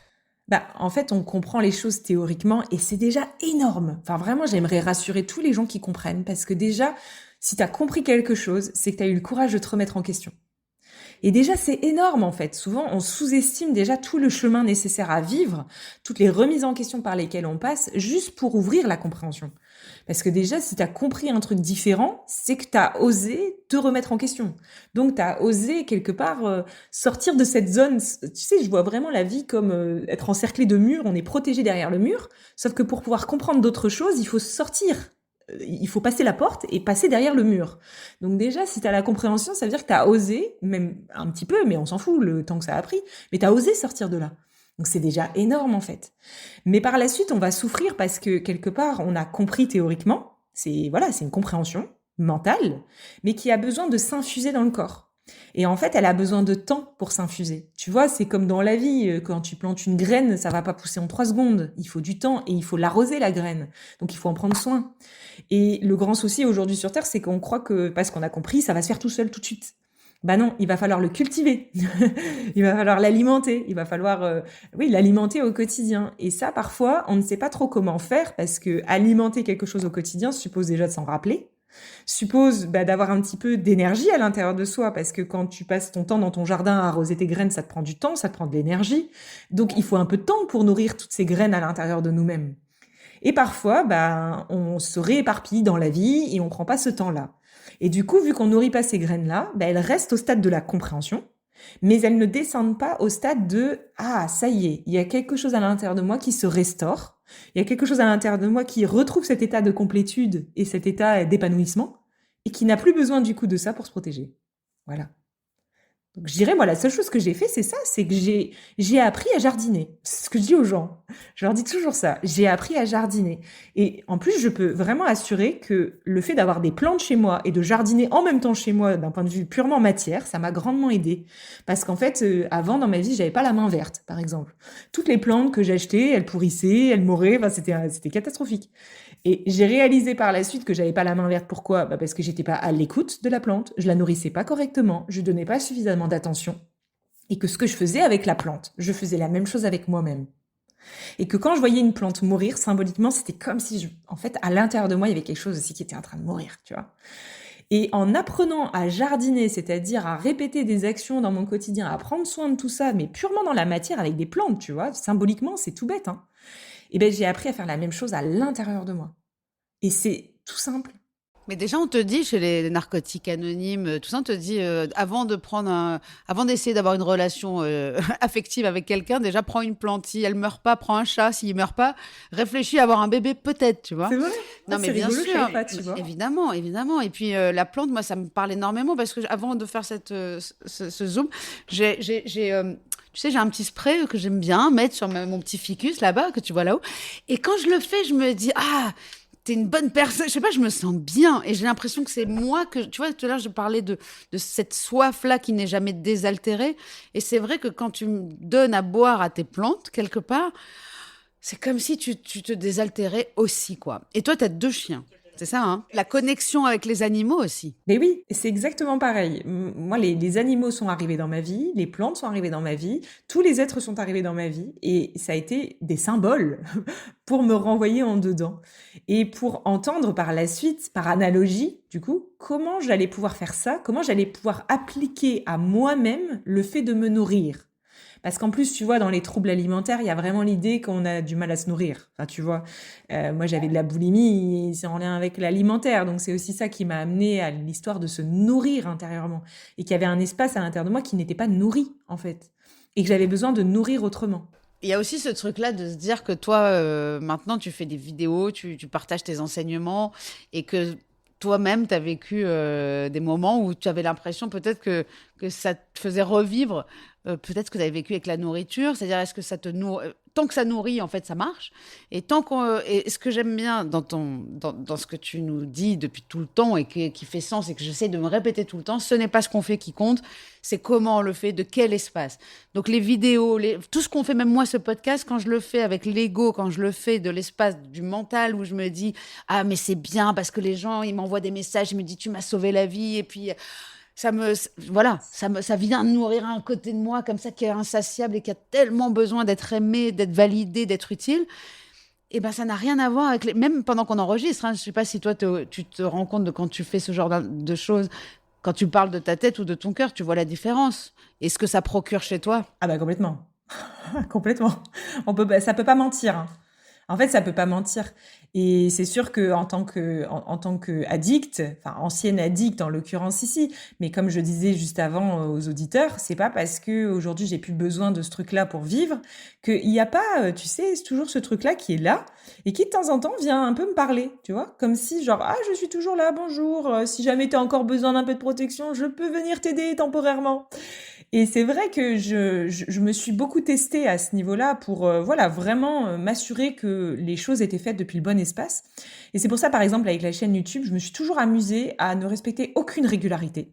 Bah, en fait, on comprend les choses théoriquement et c'est déjà énorme. Enfin, vraiment, j'aimerais rassurer tous les gens qui comprennent parce que déjà, si tu as compris quelque chose, c'est que tu as eu le courage de te remettre en question. Et déjà, c'est énorme en fait. Souvent, on sous-estime déjà tout le chemin nécessaire à vivre, toutes les remises en question par lesquelles on passe, juste pour ouvrir la compréhension. Parce que déjà, si tu as compris un truc différent, c'est que tu as osé te remettre en question. Donc, tu as osé quelque part sortir de cette zone. Tu sais, je vois vraiment la vie comme être encerclé de murs, on est protégé derrière le mur, sauf que pour pouvoir comprendre d'autres choses, il faut sortir. Il faut passer la porte et passer derrière le mur. Donc déjà, si tu as la compréhension, ça veut dire que tu as osé, même un petit peu, mais on s'en fout le temps que ça a pris, mais tu as osé sortir de là. Donc c'est déjà énorme en fait. Mais par la suite, on va souffrir parce que quelque part, on a compris théoriquement, c'est voilà, c'est une compréhension mentale, mais qui a besoin de s'infuser dans le corps. Et en fait, elle a besoin de temps pour s'infuser. Tu vois, c'est comme dans la vie, quand tu plantes une graine, ça va pas pousser en 3 secondes. Il faut du temps et il faut l'arroser la graine. Donc il faut en prendre soin. Et le grand souci aujourd'hui sur Terre, c'est qu'on croit que parce qu'on a compris, ça va se faire tout seul tout de suite. Bah non, il va falloir le cultiver, il va falloir l'alimenter, il va falloir oui, l'alimenter au quotidien. Et ça, parfois, on ne sait pas trop comment faire parce que alimenter quelque chose au quotidien suppose déjà de s'en rappeler, suppose d'avoir un petit peu d'énergie à l'intérieur de soi parce que quand tu passes ton temps dans ton jardin à arroser tes graines, ça te prend du temps, ça te prend de l'énergie. Donc il faut un peu de temps pour nourrir toutes ces graines à l'intérieur de nous-mêmes. Et parfois, on se rééparpille dans la vie et on prend pas ce temps-là. Et du coup, vu qu'on nourrit pas ces graines-là, elles restent au stade de la compréhension, mais elles ne descendent pas au stade de ah, ça y est, il y a quelque chose à l'intérieur de moi qui se restaure, il y a quelque chose à l'intérieur de moi qui retrouve cet état de complétude et cet état d'épanouissement et qui n'a plus besoin du coup de ça pour se protéger. Voilà. Donc je dirais, moi, la seule chose que j'ai fait, c'est ça, c'est que j'ai appris à jardiner. C'est ce que je dis aux gens. Je leur dis toujours ça. J'ai appris à jardiner. Et en plus, je peux vraiment assurer que le fait d'avoir des plantes chez moi et de jardiner en même temps chez moi, d'un point de vue purement matière, ça m'a grandement aidé. Parce qu'en fait, avant, dans ma vie, j'avais pas la main verte, par exemple. Toutes les plantes que j'achetais, elles pourrissaient, elles mouraient, enfin, c'était catastrophique. Et j'ai réalisé par la suite que j'avais pas la main verte. Pourquoi? Parce que j'étais pas à l'écoute de la plante, je la nourrissais pas correctement, je donnais pas suffisamment d'attention. Et que ce que je faisais avec la plante, je faisais la même chose avec moi-même. Et que quand je voyais une plante mourir, symboliquement, c'était comme si, en fait, à l'intérieur de moi, il y avait quelque chose aussi qui était en train de mourir, tu vois. Et en apprenant à jardiner, c'est-à-dire à répéter des actions dans mon quotidien, à prendre soin de tout ça, mais purement dans la matière avec des plantes, tu vois, symboliquement, c'est tout bête, hein. Et j'ai appris à faire la même chose à l'intérieur de moi. Et c'est tout simple. Mais déjà, on te dit chez les narcotiques anonymes, tout ça, on te dit avant d'essayer d'avoir une relation affective avec quelqu'un, déjà prends une plante. Si elle meurt pas, prends un chat. S'il meurt pas, réfléchis à avoir un bébé peut-être, tu vois. C'est vrai. Non, mais c'est bien rigolo, je sûr, savais pas, tu vois. évidemment, évidemment. Et puis la plante, moi, ça me parle énormément parce que avant de faire ce zoom, tu sais, j'ai un petit spray que j'aime bien mettre sur mon petit ficus là-bas, que tu vois là-haut. Et quand je le fais, je me dis, ah, t'es une bonne personne. Je sais pas, je me sens bien. Et j'ai l'impression que c'est moi que, tu vois, tout à l'heure, je parlais de cette soif-là qui n'est jamais désaltérée. Et c'est vrai que quand tu me donnes à boire à tes plantes, quelque part, c'est comme si tu te désaltérais aussi, quoi. Et toi, t'as 2 chiens. C'est ça, hein. La connexion avec les animaux aussi. Mais oui, c'est exactement pareil. Moi, les animaux sont arrivés dans ma vie, les plantes sont arrivées dans ma vie, tous les êtres sont arrivés dans ma vie, et ça a été des symboles pour me renvoyer en dedans. Et pour entendre par la suite, par analogie, du coup, comment j'allais pouvoir faire ça, comment j'allais pouvoir appliquer à moi-même le fait de me nourrir. Parce qu'en plus, tu vois, dans les troubles alimentaires, il y a vraiment l'idée qu'on a du mal à se nourrir. Enfin, tu vois, moi j'avais de la boulimie, et c'est en lien avec l'alimentaire. Donc c'est aussi ça qui m'a amené à l'histoire de se nourrir intérieurement. Et qu'il y avait un espace à l'intérieur de moi qui n'était pas nourri, en fait. Et que j'avais besoin de nourrir autrement. Il y a aussi ce truc-là de se dire que toi, maintenant, tu fais des vidéos, tu partages tes enseignements et que toi-même, tu as vécu des moments où tu avais l'impression peut-être que ça te faisait revivre peut-être ce que tu avais vécu avec la nourriture. C'est-à-dire, est-ce que ça te nourrit tant que ça nourrit, en fait, ça marche. Et et ce que j'aime bien dans ce que tu nous dis depuis tout le temps et qui fait sens et que j'essaie de me répéter tout le temps, ce n'est pas ce qu'on fait qui compte, c'est comment on le fait, de quel espace. Donc les vidéos, tout ce qu'on fait, même moi, ce podcast, quand je le fais avec l'ego, quand je le fais de l'espace du mental où je me dis, ah, mais c'est bien parce que les gens, ils m'envoient des messages, ils me disent, tu m'as sauvé la vie. Et puis, ça vient nourrir un côté de moi comme ça qui est insatiable et qui a tellement besoin d'être aimé, d'être validé, d'être utile. Et ben ça n'a rien à voir avec même pendant qu'on enregistre. Hein, je sais pas si toi tu te rends compte de quand tu fais ce genre de choses, quand tu parles de ta tête ou de ton cœur, tu vois la différence. Et ce que ça procure chez toi. Ah bah complètement. Complètement. Ça peut pas mentir, hein. En fait, ça peut pas mentir. Et c'est sûr que en tant que addict, enfin ancienne addict en l'occurrence ici, mais comme je disais juste avant aux auditeurs, c'est pas parce que aujourd'hui j'ai plus besoin de ce truc-là pour vivre qu'il n'y a pas, tu sais, c'est toujours ce truc-là qui est là et qui de temps en temps vient un peu me parler, tu vois, comme si genre ah je suis toujours là, bonjour, si jamais t'as encore besoin d'un peu de protection, je peux venir t'aider temporairement. Et c'est vrai que je me suis beaucoup testée à ce niveau-là pour voilà vraiment m'assurer que les choses étaient faites depuis le bon espace. Et c'est pour ça, par exemple, avec la chaîne YouTube, je me suis toujours amusée à ne respecter aucune régularité.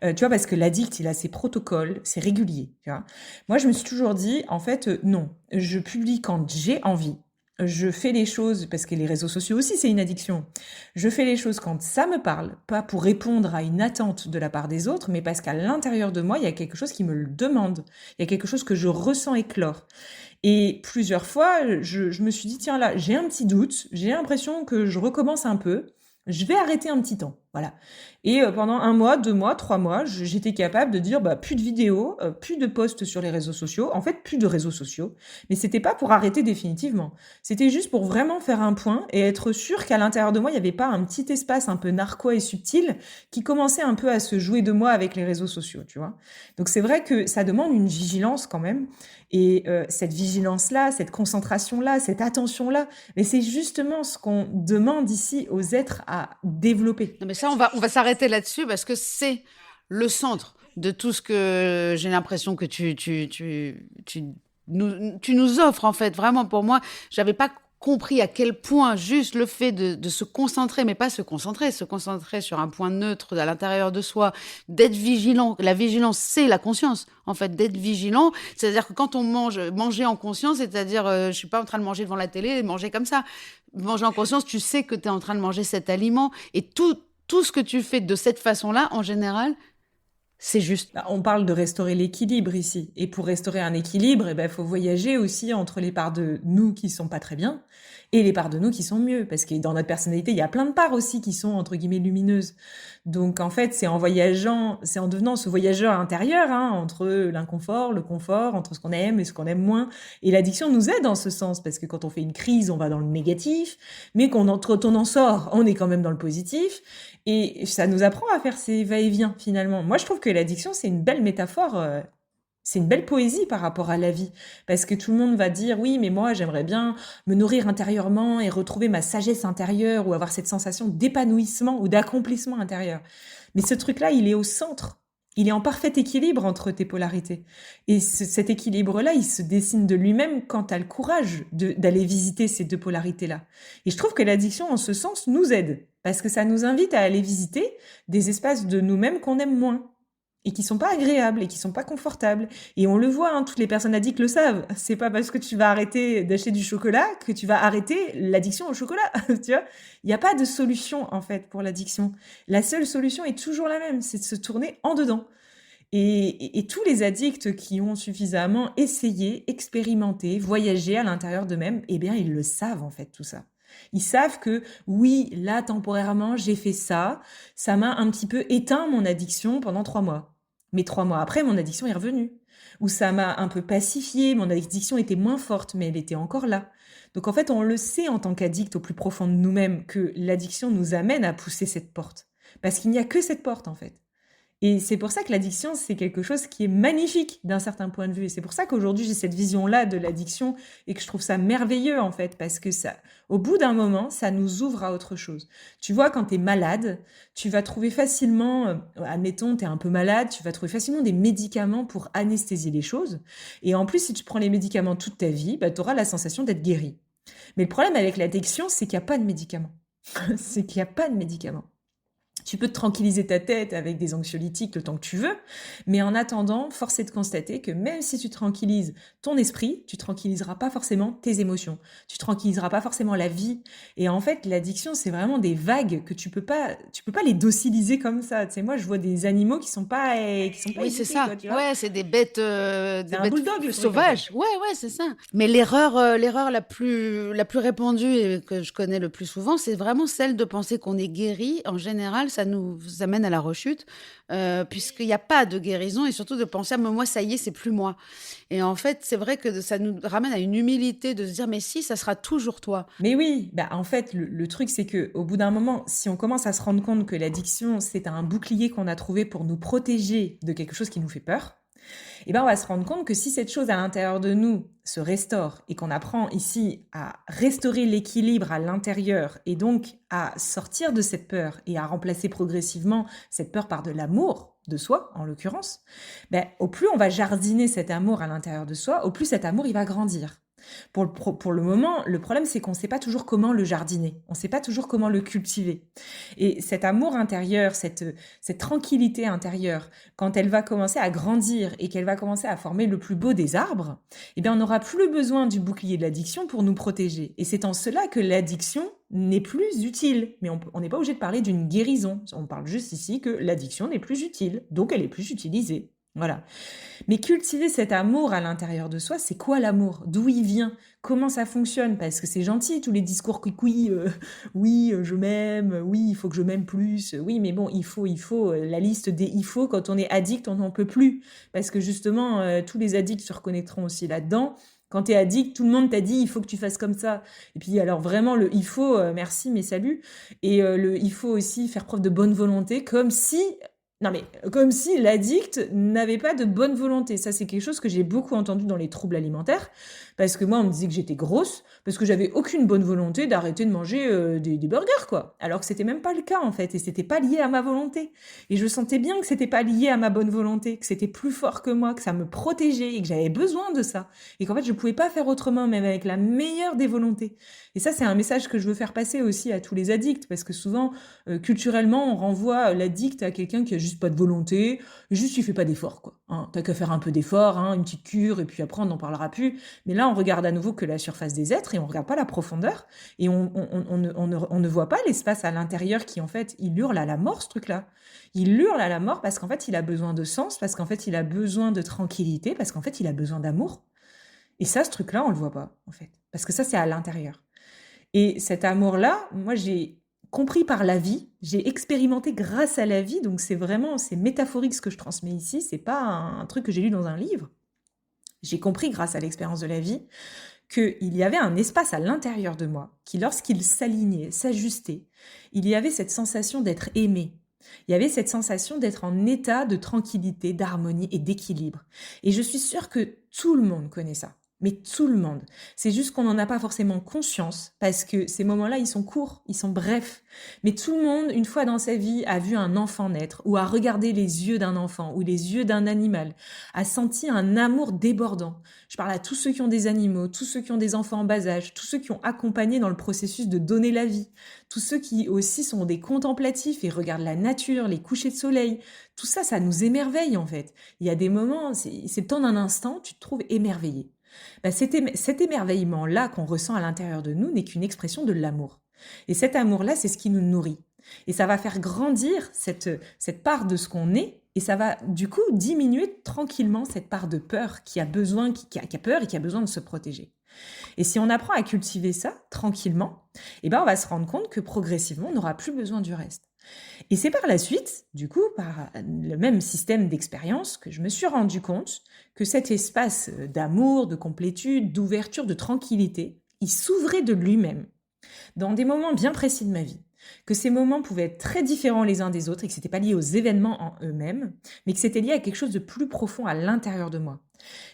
Tu vois, parce que l'addict, il a ses protocoles, c'est régulier. Tu vois. Moi, je me suis toujours dit, en fait, non, je publie quand j'ai envie. Je fais les choses, parce que les réseaux sociaux aussi, c'est une addiction. Je fais les choses quand ça me parle, pas pour répondre à une attente de la part des autres, mais parce qu'à l'intérieur de moi, il y a quelque chose qui me le demande. Il y a quelque chose que je ressens éclore. Et plusieurs fois, je me suis dit, tiens là, j'ai un petit doute, j'ai l'impression que je recommence un peu, je vais arrêter un petit temps, voilà. Et pendant 1 mois, 2 mois, 3 mois, j'étais capable de dire, bah, plus de vidéos, plus de posts sur les réseaux sociaux, en fait, plus de réseaux sociaux. Mais c'était pas pour arrêter définitivement. C'était juste pour vraiment faire un point et être sûr qu'à l'intérieur de moi, il n'y avait pas un petit espace un peu narquois et subtil qui commençait un peu à se jouer de moi avec les réseaux sociaux, tu vois. Donc c'est vrai que ça demande une vigilance quand même. Et cette vigilance-là, cette concentration-là, cette attention-là, mais c'est justement ce qu'on demande ici aux êtres à développer. Non, mais ça, on va s'arrêter là-dessus parce que c'est le centre de tout ce que j'ai l'impression que tu nous offres, en fait. Vraiment, pour moi, j'avais pas compris à quel point juste le fait de se concentrer, mais pas se concentrer sur un point neutre à l'intérieur de soi, d'être vigilant. La vigilance, c'est la conscience, en fait, d'être vigilant. C'est-à-dire que quand on manger en conscience, c'est-à-dire, je suis pas en train de manger devant la télé et manger comme ça. Manger en conscience, tu sais que tu es en train de manger cet aliment et tout ce que tu fais de cette façon-là, en général, c'est juste. Bah, on parle de restaurer l'équilibre ici. Et pour restaurer un équilibre, il faut voyager aussi entre les parts de nous qui sont pas très bien et les parts de nous qui sont mieux. Parce que dans notre personnalité, il y a plein de parts aussi qui sont, entre guillemets, lumineuses. Donc, en fait, c'est en voyageant, c'est en devenant ce voyageur intérieur, hein, entre l'inconfort, le confort, entre ce qu'on aime et ce qu'on aime moins. Et l'addiction nous aide dans ce sens, parce que quand on fait une crise, on va dans le négatif, mais quand on en sort, on est quand même dans le positif. Et ça nous apprend à faire ces va-et-vient, finalement. Moi, je trouve que l'addiction, c'est une belle métaphore, c'est une belle poésie par rapport à la vie. Parce que tout le monde va dire, oui, mais moi, j'aimerais bien me nourrir intérieurement et retrouver ma sagesse intérieure ou avoir cette sensation d'épanouissement ou d'accomplissement intérieur. Mais ce truc-là, il est au centre. Il est en parfait équilibre entre tes polarités. Et cet équilibre-là, il se dessine de lui-même quand tu as le courage d'aller visiter ces deux polarités-là. Et je trouve que l'addiction, en ce sens, nous aide. Parce que ça nous invite à aller visiter des espaces de nous-mêmes qu'on aime moins. et qui sont pas agréables et qui sont pas confortables. Et on le voit, hein, toutes les personnes addictes le savent. C'est pas parce que tu vas arrêter d'acheter du chocolat que tu vas arrêter l'addiction au chocolat, tu vois. Il n'y a pas de solution, en fait, pour l'addiction. La seule solution est toujours la même, c'est de se tourner en dedans. Et tous les addicts qui ont suffisamment essayé, expérimenté, voyagé à l'intérieur d'eux-mêmes, eh bien, ils le savent, en fait, tout ça. Ils savent que oui, là, temporairement, j'ai fait ça. Ça m'a un petit peu éteint mon addiction pendant 3 mois. Mais 3 mois après, mon addiction est revenue. Ou ça m'a un peu pacifié, mon addiction était moins forte, mais elle était encore là. Donc en fait, on le sait en tant qu'addict au plus profond de nous-mêmes que l'addiction nous amène à pousser cette porte. Parce qu'il n'y a que cette porte, en fait. Et c'est pour ça que l'addiction, c'est quelque chose qui est magnifique d'un certain point de vue. Et c'est pour ça qu'aujourd'hui, j'ai cette vision-là de l'addiction et que je trouve ça merveilleux, en fait, parce que ça, au bout d'un moment, ça nous ouvre à autre chose. Tu vois, quand tu es malade, tu vas trouver facilement, admettons, tu es un peu malade, tu vas trouver facilement des médicaments pour anesthésier les choses. Et en plus, si tu prends les médicaments toute ta vie, bah, tu auras la sensation d'être guéri. Mais le problème avec l'addiction, c'est qu'il n'y a pas de médicaments. C'est qu'il n'y a pas de médicaments. Tu peux te tranquilliser ta tête avec des anxiolytiques le temps que tu veux, mais en attendant, force est de constater que même si tu tranquillises ton esprit, tu tranquilliseras pas forcément tes émotions, tu tranquilliseras pas forcément la vie. Et en fait, l'addiction, c'est vraiment des vagues que tu peux pas les dociliser comme ça. Tu sais, moi, je vois des animaux qui sont pas Oui, c'est éduqués, ça. quoi, tu vois. Ouais, c'est C'est des un bêtes bulldog, le plus truc, en fait. sauvages. Ouais, ouais, c'est ça. Mais l'erreur la plus répandue et que je connais le plus souvent, c'est vraiment celle de penser qu'on est guéri. En général, ça nous amène à la rechute, puisqu'il n'y a pas de guérison et surtout de penser, ah, mais moi, ça y est, c'est plus moi. Et en fait, c'est vrai que ça nous ramène à une humilité de se dire, mais si, ça sera toujours toi. Mais oui, bah en fait, le truc, c'est que au bout d'un moment, si on commence à se rendre compte que l'addiction, c'est un bouclier qu'on a trouvé pour nous protéger de quelque chose qui nous fait peur, eh ben on va se rendre compte que si cette chose à l'intérieur de nous se restaure et qu'on apprend ici à restaurer l'équilibre à l'intérieur et donc à sortir de cette peur et à remplacer progressivement cette peur par de l'amour de soi, en l'occurrence, ben, au plus on va jardiner cet amour à l'intérieur de soi, au plus cet amour il va grandir. Pour le moment, le problème, c'est qu'on ne sait pas toujours comment le jardiner, on ne sait pas toujours comment le cultiver. Et cet amour intérieur, cette tranquillité intérieure, quand elle va commencer à grandir et qu'elle va commencer à former le plus beau des arbres, eh bien, on n'aura plus besoin du bouclier de l'addiction pour nous protéger. Et c'est en cela que l'addiction n'est plus utile. Mais on n'est pas obligé de parler d'une guérison. On parle juste ici que l'addiction n'est plus utile, donc elle est plus utilisée. Voilà. Mais cultiver cet amour à l'intérieur de soi, c'est quoi l'amour? D'où il vient? Comment ça fonctionne? Parce que c'est gentil, tous les discours oui, oui, je m'aime, oui, il faut que je m'aime plus, oui, mais bon, la liste des il faut, quand on est addict, on n'en peut plus. Parce que justement, tous les addicts se reconnaîtront aussi là-dedans. Quand t'es addict, tout le monde t'a dit il faut que tu fasses comme ça. Et puis alors vraiment le il faut, merci mais salut. Et il faut aussi faire preuve de bonne volonté, comme si non mais comme si l'addict n'avait pas de bonne volonté. Ça, c'est quelque chose que j'ai beaucoup entendu dans les troubles alimentaires, parce que moi, on me disait que j'étais grosse, parce que j'avais aucune bonne volonté d'arrêter de manger des burgers, quoi. Alors que c'était même pas le cas, en fait, et c'était pas lié à ma volonté. Et je sentais bien que c'était pas lié à ma bonne volonté, que c'était plus fort que moi, que ça me protégeait, et que j'avais besoin de ça. Et qu'en fait, je pouvais pas faire autrement, même avec la meilleure des volontés. Et ça, c'est un message que je veux faire passer aussi à tous les addicts, parce que souvent, culturellement, on renvoie l'addict à quelqu'un qui a juste pas de volonté, juste il fait pas d'effort, quoi. Hein, t'as qu'à faire un peu d'effort, hein, une petite cure, et puis après on n'en parlera plus. Mais là, on regarde à nouveau que la surface des êtres, et on regarde pas la profondeur, et on ne voit pas l'espace à l'intérieur qui, en fait, il hurle à la mort, ce truc-là. Il hurle à la mort parce qu'en fait, il a besoin de sens, parce qu'en fait, il a besoin de tranquillité, parce qu'en fait, il a besoin d'amour. Et ça, ce truc-là, on le voit pas, en fait. Parce que ça, c'est à l'intérieur. Et cet amour-là, moi, j'ai compris par la vie, j'ai expérimenté grâce à la vie, donc c'est métaphorique ce que je transmets ici, c'est pas un truc que j'ai lu dans un livre. J'ai compris grâce à l'expérience de la vie qu'il y avait un espace à l'intérieur de moi qui, lorsqu'il s'alignait, s'ajustait, il y avait cette sensation d'être aimé. Il y avait cette sensation d'être en état de tranquillité, d'harmonie et d'équilibre. Et je suis sûre que tout le monde connaît ça. Mais tout le monde. C'est juste qu'on n'en a pas forcément conscience parce que ces moments-là, ils sont courts, ils sont brefs. Mais tout le monde, une fois dans sa vie, a vu un enfant naître ou a regardé les yeux d'un enfant ou les yeux d'un animal, a senti un amour débordant. Je parle à tous ceux qui ont des animaux, tous ceux qui ont des enfants en bas âge, tous ceux qui ont accompagné dans le processus de donner la vie, tous ceux qui aussi sont des contemplatifs et regardent la nature, les couchers de soleil. Tout ça, ça nous émerveille en fait. Il y a des moments, c'est le temps d'un instant, tu te trouves émerveillé. Bah, cet émerveillement-là qu'on ressent à l'intérieur de nous n'est qu'une expression de l'amour. Et cet amour-là, c'est ce qui nous nourrit. Et ça va faire grandir cette part de ce qu'on est, et ça va du coup diminuer tranquillement cette part de peur qui a besoin, qui a peur et qui a besoin de se protéger. Et si on apprend à cultiver ça tranquillement, eh ben on va se rendre compte que progressivement, on n'aura plus besoin du reste. Et c'est par la suite, du coup, par le même système d'expérience, que je me suis rendu compte que cet espace d'amour, de complétude, d'ouverture, de tranquillité, il s'ouvrait de lui-même dans des moments bien précis de ma vie. Que ces moments pouvaient être très différents les uns des autres et que c'était pas lié aux événements en eux-mêmes, mais que c'était lié à quelque chose de plus profond à l'intérieur de moi.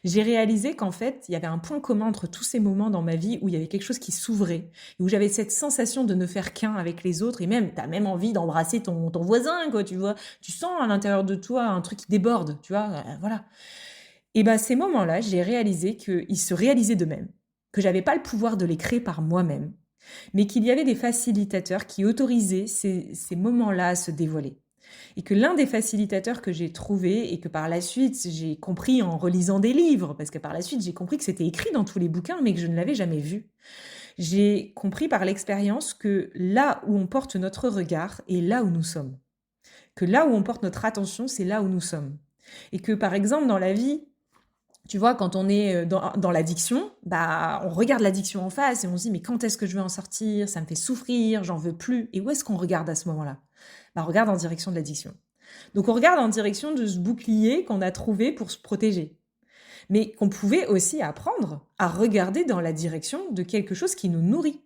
J'ai réalisé qu'en fait, il y avait un point commun entre tous ces moments dans ma vie où il y avait quelque chose qui s'ouvrait, et où j'avais cette sensation de ne faire qu'un avec les autres, et même, t'as même envie d'embrasser ton voisin, quoi, tu vois. Tu sens à l'intérieur de toi un truc qui déborde, tu vois, voilà. Et ben, ces moments-là, j'ai réalisé qu'ils se réalisaient d'eux-mêmes, que j'avais pas le pouvoir de les créer par moi-même, mais qu'il y avait des facilitateurs qui autorisaient ces moments-là à se dévoiler. Et que l'un des facilitateurs que j'ai trouvé et que par la suite j'ai compris en relisant des livres, parce que par la suite j'ai compris que c'était écrit dans tous les bouquins mais que je ne l'avais jamais vu. J'ai compris par l'expérience que là où on porte notre regard est là où nous sommes. Que là où on porte notre attention, c'est là où nous sommes. Et que par exemple dans la vie, tu vois, quand on est dans l'addiction, bah, on regarde l'addiction en face et on se dit mais quand est-ce que je vais en sortir? Ça me fait souffrir, j'en veux plus. Et où est-ce qu'on regarde à ce moment-là? Bah, on regarde en direction de l'addiction. Donc on regarde en direction de ce bouclier qu'on a trouvé pour se protéger. Mais qu'on pouvait aussi apprendre à regarder dans la direction de quelque chose qui nous nourrit.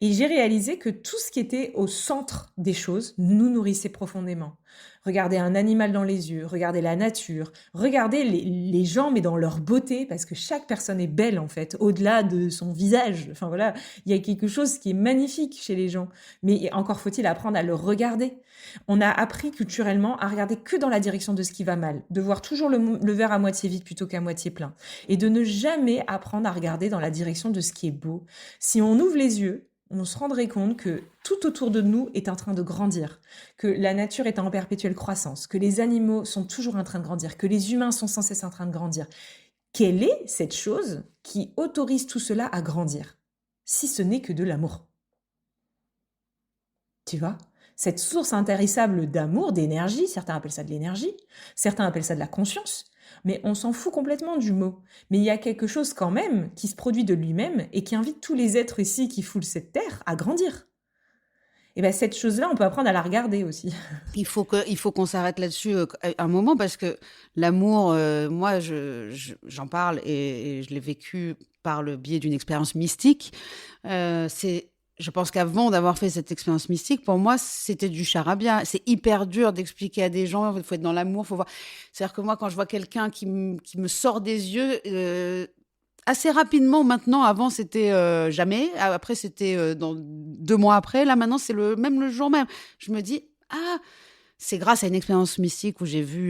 Et j'ai réalisé que tout ce qui était au centre des choses nous nourrissait profondément. Regarder un animal dans les yeux, regarder la nature, regarder les gens mais dans leur beauté, parce que chaque personne est belle en fait, au-delà de son visage. Enfin voilà, il y a quelque chose qui est magnifique chez les gens, mais encore faut-il apprendre à le regarder. On a appris culturellement à regarder que dans la direction de ce qui va mal, de voir toujours le verre à moitié vide plutôt qu'à moitié plein, et de ne jamais apprendre à regarder dans la direction de ce qui est beau. Si on ouvre les yeux, on se rendrait compte que tout autour de nous est en train de grandir, que la nature est en perpétuelle croissance, que les animaux sont toujours en train de grandir, que les humains sont sans cesse en train de grandir. Quelle est cette chose qui autorise tout cela à grandir, si ce n'est que de l'amour? Tu vois? Cette source intarissable d'amour, d'énergie, certains appellent ça de l'énergie, certains appellent ça de la conscience, mais on s'en fout complètement du mot. Mais il y a quelque chose quand même qui se produit de lui-même et qui invite tous les êtres ici qui foulent cette terre à grandir. Et bien cette chose-là, on peut apprendre à la regarder aussi. Il faut qu'on s'arrête là-dessus un moment parce que l'amour, moi, j'en parle et je l'ai vécu par le biais d'une expérience mystique. Je pense qu'avant d'avoir fait cette expérience mystique, pour moi, c'était du charabia. C'est hyper dur d'expliquer à des gens, il faut être dans l'amour, faut voir. C'est-à-dire que moi, quand je vois quelqu'un qui me sort des yeux, assez rapidement maintenant, avant c'était jamais, après c'était dans 2 mois après, là maintenant c'est même le jour même. Je me dis, ah, c'est grâce à une expérience mystique où j'ai vu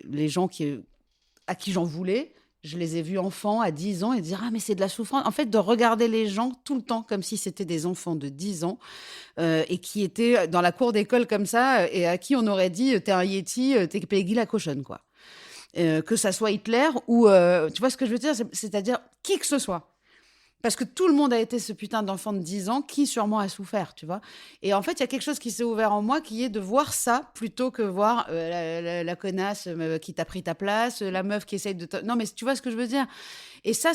les gens à qui j'en voulais. Je les ai vus enfants à 10 ans et dire ah mais c'est de la souffrance. En fait, de regarder les gens tout le temps comme si c'était des enfants de 10 ans et qui étaient dans la cour d'école comme ça et à qui on aurait dit t'es un Yeti, t'es Peggy la cochonne quoi. Que ça soit Hitler ou tu vois ce que je veux dire, c'est-à-dire qui que ce soit. Parce que tout le monde a été ce putain d'enfant de 10 ans qui sûrement a souffert, tu vois. Et en fait, il y a quelque chose qui s'est ouvert en moi qui est de voir ça plutôt que voir la connasse qui t'a pris ta place, la meuf qui essaye de... Non, mais tu vois ce que je veux dire. Et ça,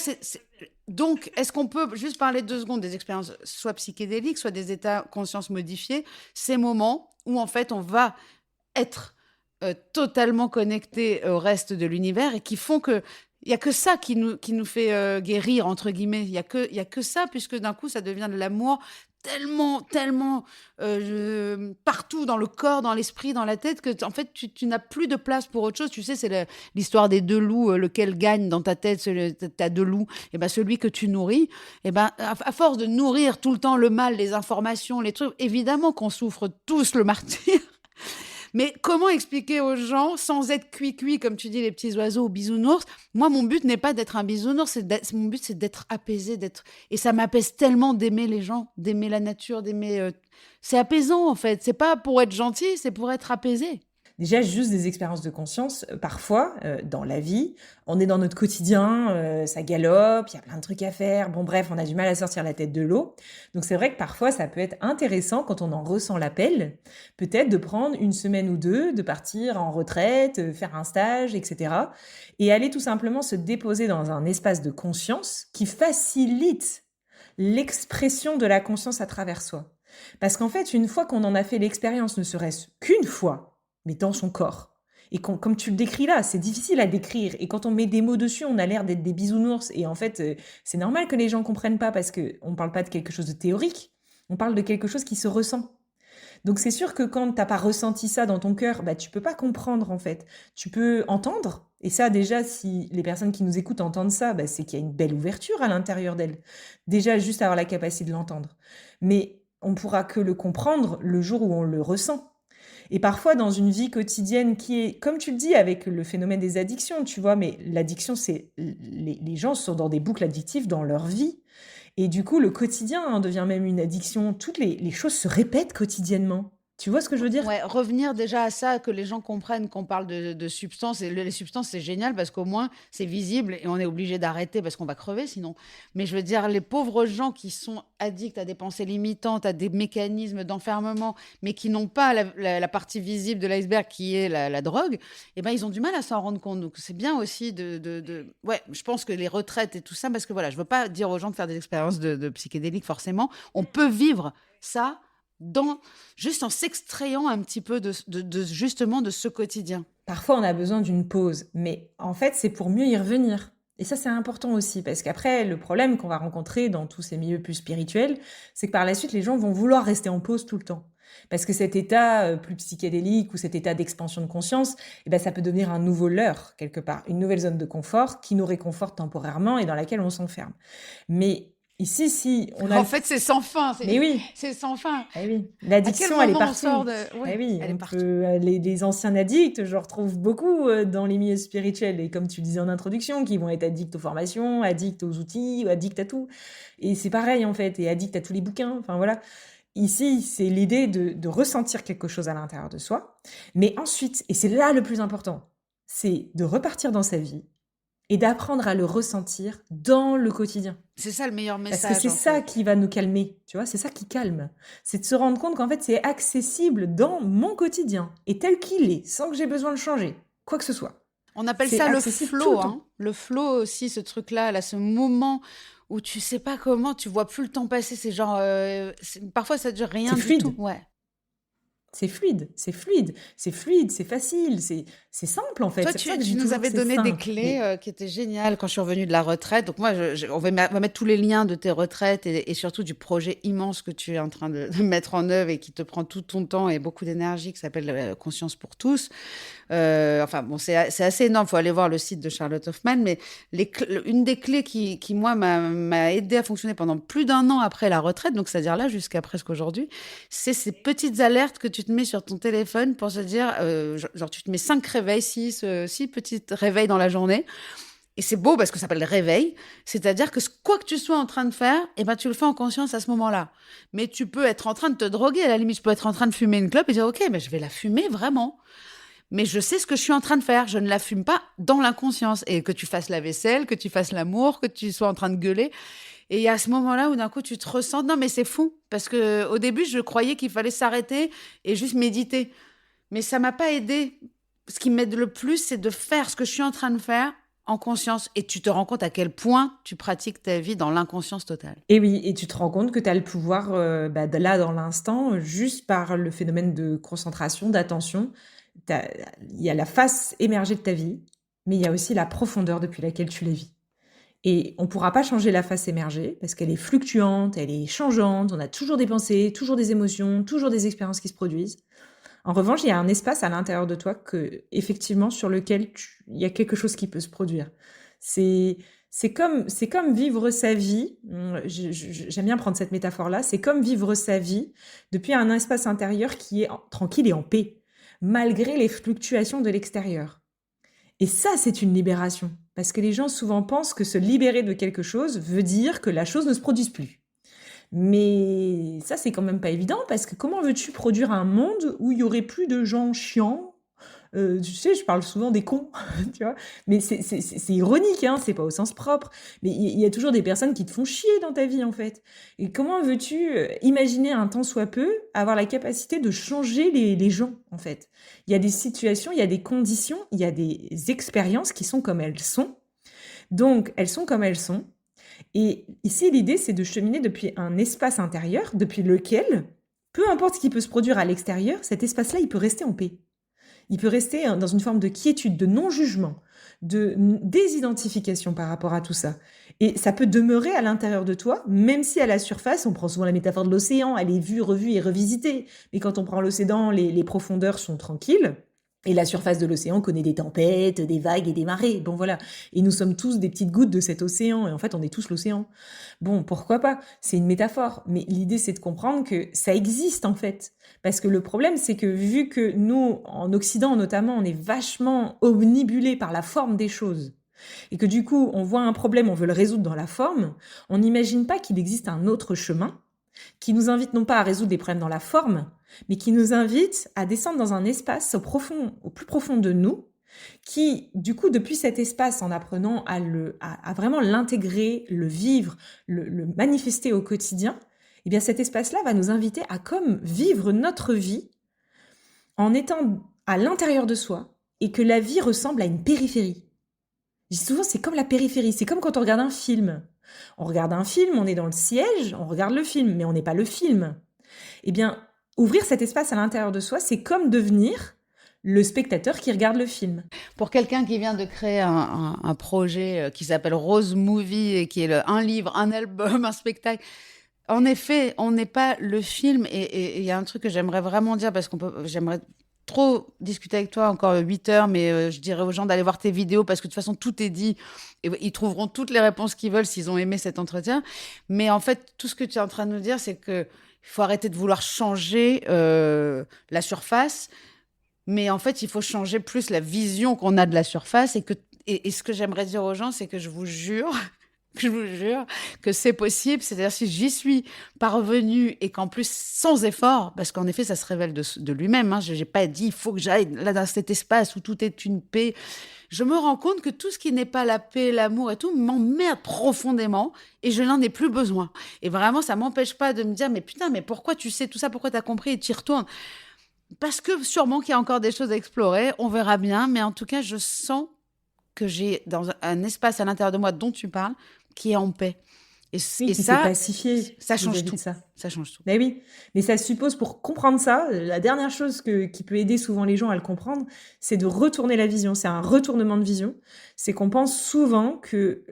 Donc, est-ce qu'on peut juste parler 2 secondes des expériences soit psychédéliques, soit des états conscience modifiés, ces moments où en fait on va être totalement connecté au reste de l'univers et qui font que il y a que ça qui nous fait guérir entre guillemets. Il y a que ça puisque d'un coup ça devient de l'amour tellement partout dans le corps, dans l'esprit, dans la tête, que en fait, tu n'as plus de place pour autre chose. Tu sais, c'est l'histoire des deux loups, lequel gagne dans ta tête, t'as deux loups, et ben celui que tu nourris, et ben à force de nourrir tout le temps le mal, les informations, les trucs, évidemment qu'on souffre tous le martyre. Mais comment expliquer aux gens, sans être cuit, comme tu dis, les petits oiseaux ou bisounours? Moi, mon but n'est pas d'être un bisounours, mon but, c'est d'être apaisé, et ça m'apaise tellement d'aimer les gens, d'aimer la nature, d'aimer... C'est apaisant, en fait. C'est pas pour être gentil, c'est pour être apaisé. Déjà, juste des expériences de conscience, parfois, dans la vie, on est dans notre quotidien, ça galope, il y a plein de trucs à faire, bon bref, on a du mal à sortir la tête de l'eau. Donc c'est vrai que parfois, ça peut être intéressant, quand on en ressent l'appel, peut-être de prendre une semaine ou deux, de partir en retraite, faire un stage, etc. Et aller tout simplement se déposer dans un espace de conscience qui facilite l'expression de la conscience à travers soi. Parce qu'en fait, une fois qu'on en a fait l'expérience, ne serait-ce qu'une fois, mais dans son corps. Et comme tu le décris là, c'est difficile à décrire. Et quand on met des mots dessus, on a l'air d'être des bisounours. Et en fait, c'est normal que les gens comprennent pas parce qu'on ne parle pas de quelque chose de théorique. On parle de quelque chose qui se ressent. Donc c'est sûr que quand t'as pas ressenti ça dans ton cœur, bah tu peux pas comprendre en fait. Tu peux entendre. Et ça déjà, si les personnes qui nous écoutent entendent ça, bah, c'est qu'il y a une belle ouverture à l'intérieur d'elles. Déjà, juste avoir la capacité de l'entendre. Mais on pourra que le comprendre le jour où on le ressent. Et parfois, dans une vie quotidienne qui est, comme tu le dis, avec le phénomène des addictions, tu vois, mais l'addiction, c'est... Les gens sont dans des boucles addictives dans leur vie. Et du coup, le quotidien devient même une addiction. Toutes les choses se répètent quotidiennement. Tu vois ce que je veux dire? Ouais, revenir déjà à ça, que les gens comprennent qu'on parle de substances. Et les substances, c'est génial parce qu'au moins, c'est visible et on est obligé d'arrêter parce qu'on va crever sinon. Mais je veux dire, les pauvres gens qui sont addicts à des pensées limitantes, à des mécanismes d'enfermement, mais qui n'ont pas la partie visible de l'iceberg qui est la drogue, eh ben, ils ont du mal à s'en rendre compte. Donc, c'est bien aussi Ouais, je pense que les retraites et tout ça, parce que voilà, je veux pas dire aux gens de faire des expériences de psychédéliques forcément. On peut vivre ça juste en s'extrayant un petit peu justement de ce quotidien. Parfois, on a besoin d'une pause, mais en fait, c'est pour mieux y revenir. Et ça, c'est important aussi, parce qu'après, le problème qu'on va rencontrer dans tous ces milieux plus spirituels, c'est que par la suite, les gens vont vouloir rester en pause tout le temps. Parce que cet état plus psychédélique ou cet état d'expansion de conscience, eh ben, ça peut devenir un nouveau leurre, quelque part, une nouvelle zone de confort qui nous réconforte temporairement et dans laquelle on s'enferme. Mais ici, si on a... En fait, c'est sans fin. Mais oui, C'est sans fin. eh oui, À quel l'addiction, elle est moment on partout. sort de... Eh Ouais, oui, elle est on partout. peut, les anciens addicts, je retrouve beaucoup dans les milieux spirituels. Et comme tu le disais en introduction, qui vont être addicts aux formations, addicts aux outils, addicts à tout. Et c'est pareil, en fait, et addicts à tous les bouquins. Enfin, voilà. Ici, c'est l'idée de ressentir quelque chose à l'intérieur de soi. Mais ensuite, et c'est là le plus important, c'est de repartir dans sa vie et d'apprendre à le ressentir dans le quotidien. C'est ça le meilleur Parce que message. c'est ça qui va nous calmer, tu vois, c'est ça qui calme. C'est de se rendre compte qu'en fait, c'est accessible dans mon quotidien, et tel qu'il est, sans que j'ai besoin de changer, quoi que ce soit. On appelle C'est ça le accessible tout flow, le temps. hein. Le flow aussi, ce truc-là, là, ce moment où tu sais pas comment, tu vois plus le temps passer. C'est genre, parfois ça dure rien C'est du fluide. tout. Ouais. C'est fluide, c'est fluide, c'est fluide, c'est facile, c'est simple en fait. Toi, C'est pour ça que je tu dis nous toujours avais que c'est donné des simple. clés Mais qui étaient géniales quand je suis revenue de la retraite. Donc moi, on va mettre tous les liens de tes retraites et surtout du projet immense que tu es en train de mettre en œuvre et qui te prend tout ton temps et beaucoup d'énergie, qui s'appelle Conscience pour tous. Enfin, bon, c'est assez énorme. Il faut aller voir le site de Charlotte Hoffman. Mais une des clés qui moi, m'a aidé à fonctionner pendant plus d'un an après la retraite, donc c'est-à-dire là jusqu'à presque aujourd'hui, c'est ces petites alertes que tu te mets sur ton téléphone pour se dire, genre tu te mets 5 réveils, 6 petits réveils dans la journée. Et c'est beau parce que ça s'appelle réveil. C'est-à-dire que quoi que tu sois en train de faire, eh ben, tu le fais en conscience à ce moment-là. Mais tu peux être en train de te droguer. À la limite, tu peux être en train de fumer une clope et dire, OK, mais je vais la fumer vraiment. Mais je sais ce que je suis en train de faire. Je ne la fume pas dans l'inconscience. Et que tu fasses la vaisselle, que tu fasses l'amour, que tu sois en train de gueuler. Et il y a ce moment-là où d'un coup, tu te ressens... Non, mais c'est fou. Parce qu'au début, je croyais qu'il fallait s'arrêter et juste méditer. Mais ça m'a pas aidé. Ce qui m'aide le plus, c'est de faire ce que je suis en train de faire en conscience. Et tu te rends compte à quel point tu pratiques ta vie dans l'inconscience totale. Et oui, et tu te rends compte que tu as le pouvoir, là, dans l'instant, juste par le phénomène de concentration, d'attention. Il y a la face émergée de ta vie, mais il y a aussi la profondeur depuis laquelle tu la vis. Et on ne pourra pas changer la face émergée parce qu'elle est fluctuante, elle est changeante, on a toujours des pensées, toujours des émotions, toujours des expériences qui se produisent. En revanche, il y a un espace à l'intérieur de toi effectivement, sur lequel il y a quelque chose qui peut se produire. C'est, c'est comme vivre sa vie. J'aime bien prendre cette métaphore-là. C'est comme vivre sa vie depuis un espace intérieur qui est tranquille et en paix, malgré les fluctuations de l'extérieur. Et ça, c'est une libération. Parce que les gens souvent pensent que se libérer de quelque chose veut dire que la chose ne se produise plus. Mais ça, c'est quand même pas évident parce que comment veux-tu produire un monde où il y aurait plus de gens chiants? Tu sais, je parle souvent des cons, tu vois. Mais c'est ironique, hein, c'est pas au sens propre. Mais il y a toujours des personnes qui te font chier dans ta vie, en fait. Et comment veux-tu imaginer un tant soit peu avoir la capacité de changer les gens, en fait? Il y a des situations, il y a des conditions, il y a des expériences qui sont comme elles sont. Donc, elles sont comme elles sont. Et ici, l'idée, c'est de cheminer depuis un espace intérieur, depuis lequel, peu importe ce qui peut se produire à l'extérieur, cet espace-là, il peut rester en paix. Il peut rester dans une forme de quiétude, de non-jugement, de désidentification par rapport à tout ça. Et ça peut demeurer à l'intérieur de toi, même si à la surface, on prend souvent la métaphore de l'océan, elle est vue, revue et revisitée. Mais quand on prend l'océan, les profondeurs sont tranquilles. Et la surface de l'océan connaît des tempêtes, des vagues et des marées. Bon, voilà. Et nous sommes tous des petites gouttes de cet océan. Et en fait, on est tous l'océan. Bon, pourquoi pas? C'est une métaphore. Mais l'idée, c'est de comprendre que ça existe, en fait. Parce que le problème, c'est que vu que nous, en Occident notamment, on est vachement omnibulés par la forme des choses, et que du coup, on voit un problème, on veut le résoudre dans la forme, on n'imagine pas qu'il existe un autre chemin qui nous invite non pas à résoudre des problèmes dans la forme, mais qui nous invite à descendre dans un espace au plus profond de nous, qui, du coup, depuis cet espace, en apprenant à vraiment l'intégrer, le vivre, le manifester au quotidien, eh bien cet espace-là va nous inviter à comme vivre notre vie en étant à l'intérieur de soi et que la vie ressemble à une périphérie. Je dis souvent, c'est comme la périphérie, c'est comme quand on regarde un film. On regarde un film, on est dans le siège, on regarde le film, mais on n'est pas le film. Eh bien, ouvrir cet espace à l'intérieur de soi, c'est comme devenir le spectateur qui regarde le film. Pour quelqu'un qui vient de créer un projet qui s'appelle Rose Movie et qui est un livre, un album, un spectacle, en effet, on n'est pas le film. Et il y a un truc que j'aimerais vraiment dire parce j'aimerais trop discuter avec toi encore 8 heures, mais je dirais aux gens d'aller voir tes vidéos parce que de toute façon, tout est dit et ils trouveront toutes les réponses qu'ils veulent s'ils ont aimé cet entretien. Mais en fait, tout ce que tu es en train de nous dire, c'est que il faut arrêter de vouloir changer la surface, mais en fait, il faut changer plus la vision qu'on a de la surface et ce que j'aimerais dire aux gens, c'est que je vous jure que c'est possible. C'est-à-dire, si j'y suis parvenue et qu'en plus, sans effort, parce qu'en effet, ça se révèle de lui-même. Hein, je n'ai pas dit, il faut que j'aille là dans cet espace où tout est une paix. Je me rends compte que tout ce qui n'est pas la paix, l'amour et tout m'emmerde profondément et je n'en ai plus besoin. Et vraiment, ça m'empêche pas de me dire, mais putain, mais pourquoi tu sais tout ça? Pourquoi tu as compris et tu y retournes? Parce que sûrement qu'il y a encore des choses à explorer. On verra bien. Mais en tout cas, je sens que j'ai dans un espace à l'intérieur de moi dont tu parles qui est en paix. Et qui s'est pacifié. Ça change tout. Ça change tout. Ben oui, mais ça suppose, pour comprendre ça, la dernière chose qui peut aider souvent les gens à le comprendre, c'est de retourner la vision. C'est un retournement de vision. C'est qu'on pense souvent que...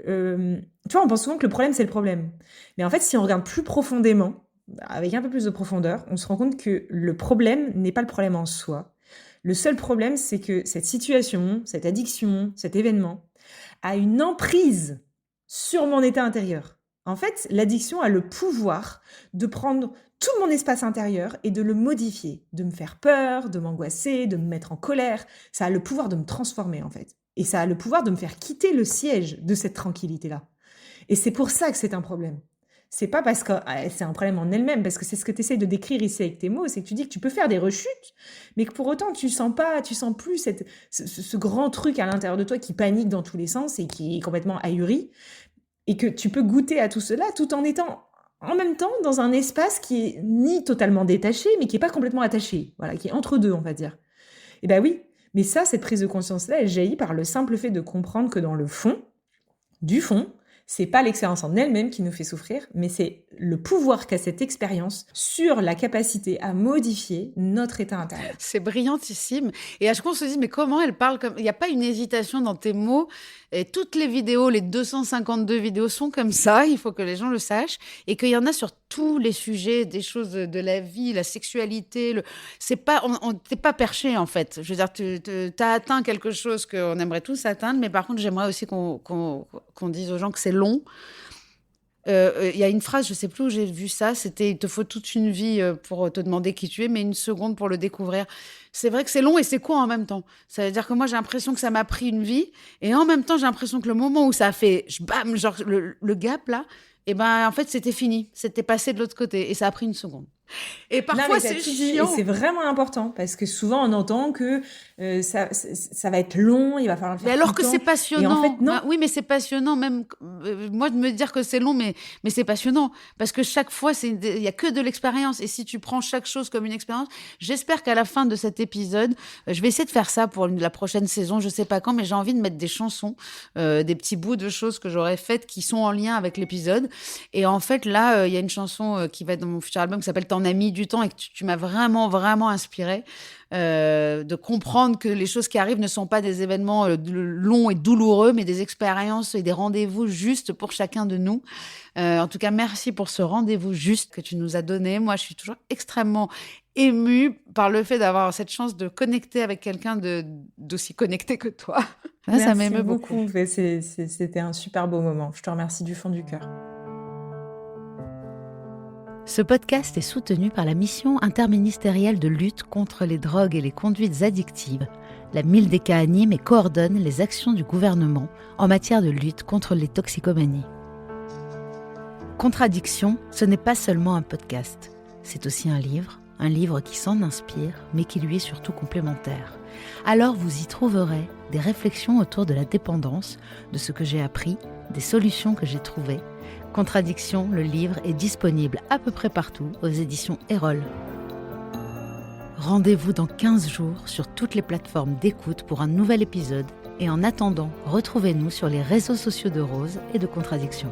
tu vois, on pense souvent que le problème, c'est le problème. Mais en fait, si on regarde plus profondément, avec un peu plus de profondeur, on se rend compte que le problème n'est pas le problème en soi. Le seul problème, c'est que cette situation, cette addiction, cet événement, a une emprise sur mon état intérieur. En fait, l'addiction a le pouvoir de prendre tout mon espace intérieur et de le modifier, de me faire peur, de m'angoisser, de me mettre en colère. Ça a le pouvoir de me transformer, en fait. Et ça a le pouvoir de me faire quitter le siège de cette tranquillité-là. Et c'est pour ça que c'est un problème. C'est pas parce que c'est un problème en elle-même, parce que c'est ce que tu essaies de décrire ici avec tes mots, c'est que tu dis que tu peux faire des rechutes, mais que pour autant tu sens plus ce grand truc à l'intérieur de toi qui panique dans tous les sens et qui est complètement ahuri, et que tu peux goûter à tout cela tout en étant en même temps dans un espace qui est ni totalement détaché, mais qui est pas complètement attaché, voilà, qui est entre deux, on va dire. Et ben oui, mais ça, cette prise de conscience-là, elle jaillit par le simple fait de comprendre que dans le fond, du fond, c'est pas l'expérience en elle-même qui nous fait souffrir, mais c'est le pouvoir qu'a cette expérience sur la capacité à modifier notre état intérieur. C'est brillantissime. Et à chaque fois, on se dit, mais comment elle parle comme... Il n'y a pas une hésitation dans tes mots. Et toutes les vidéos, les 252 vidéos sont comme ça. Il faut que les gens le sachent. Et qu'il y en a sur tous les sujets, des choses de la vie, la sexualité. C'est pas, t'es pas perché, en fait. Je veux dire, t'as atteint quelque chose qu'on aimerait tous atteindre. Mais par contre, j'aimerais aussi qu'on dise aux gens que c'est long. Y a une phrase, je sais plus où j'ai vu ça, c'était « il te faut toute une vie pour te demander qui tu es, mais une seconde pour le découvrir ». C'est vrai que c'est long et c'est court en même temps. Ça veut dire que moi, j'ai l'impression que ça m'a pris une vie et en même temps, j'ai l'impression que le moment où ça a fait bam, genre le gap là, et ben en fait, c'était fini. C'était passé de l'autre côté et ça a pris une seconde. Et parfois, c'est chiant. Et c'est vraiment important parce que souvent, on entend que ça va être long, il va falloir le faire. Mais alors tout le que c'est temps. passionnant. Et en fait, non. Ah, oui, mais c'est passionnant. Même moi, de me dire que c'est long, mais c'est passionnant. Parce que chaque fois, il n'y a que de l'expérience. Et si tu prends chaque chose comme une expérience, j'espère qu'à la fin de cet épisode, je vais essayer de faire ça pour la prochaine saison. Je ne sais pas quand, mais j'ai envie de mettre des chansons, des petits bouts de choses que j'aurais faites qui sont en lien avec l'épisode. Et en fait, là, il y a une chanson qui va être dans mon futur album qui s'appelle « T'en as mis du temps » et que tu m'as vraiment, vraiment inspirée. De comprendre que les choses qui arrivent ne sont pas des événements longs et douloureux, mais des expériences et des rendez-vous justes pour chacun de nous. En tout cas, merci pour ce rendez-vous juste que tu nous as donné. Moi, je suis toujours extrêmement émue par le fait d'avoir cette chance de connecter avec quelqu'un d'aussi connecté que toi. Ça m'émeut beaucoup. C'était un super beau moment. Je te remercie du fond du cœur. Ce podcast est soutenu par la mission interministérielle de lutte contre les drogues et les conduites addictives. La Mildeka anime et coordonne les actions du gouvernement en matière de lutte contre les toxicomanies. Contradiction, ce n'est pas seulement un podcast. C'est aussi un livre qui s'en inspire, mais qui lui est surtout complémentaire. Alors vous y trouverez des réflexions autour de la dépendance, de ce que j'ai appris, des solutions que j'ai trouvées. Contradiction, le livre est disponible à peu près partout aux éditions Erol. Rendez-vous dans 15 jours sur toutes les plateformes d'écoute pour un nouvel épisode et en attendant, retrouvez-nous sur les réseaux sociaux de Rose et de Contradiction.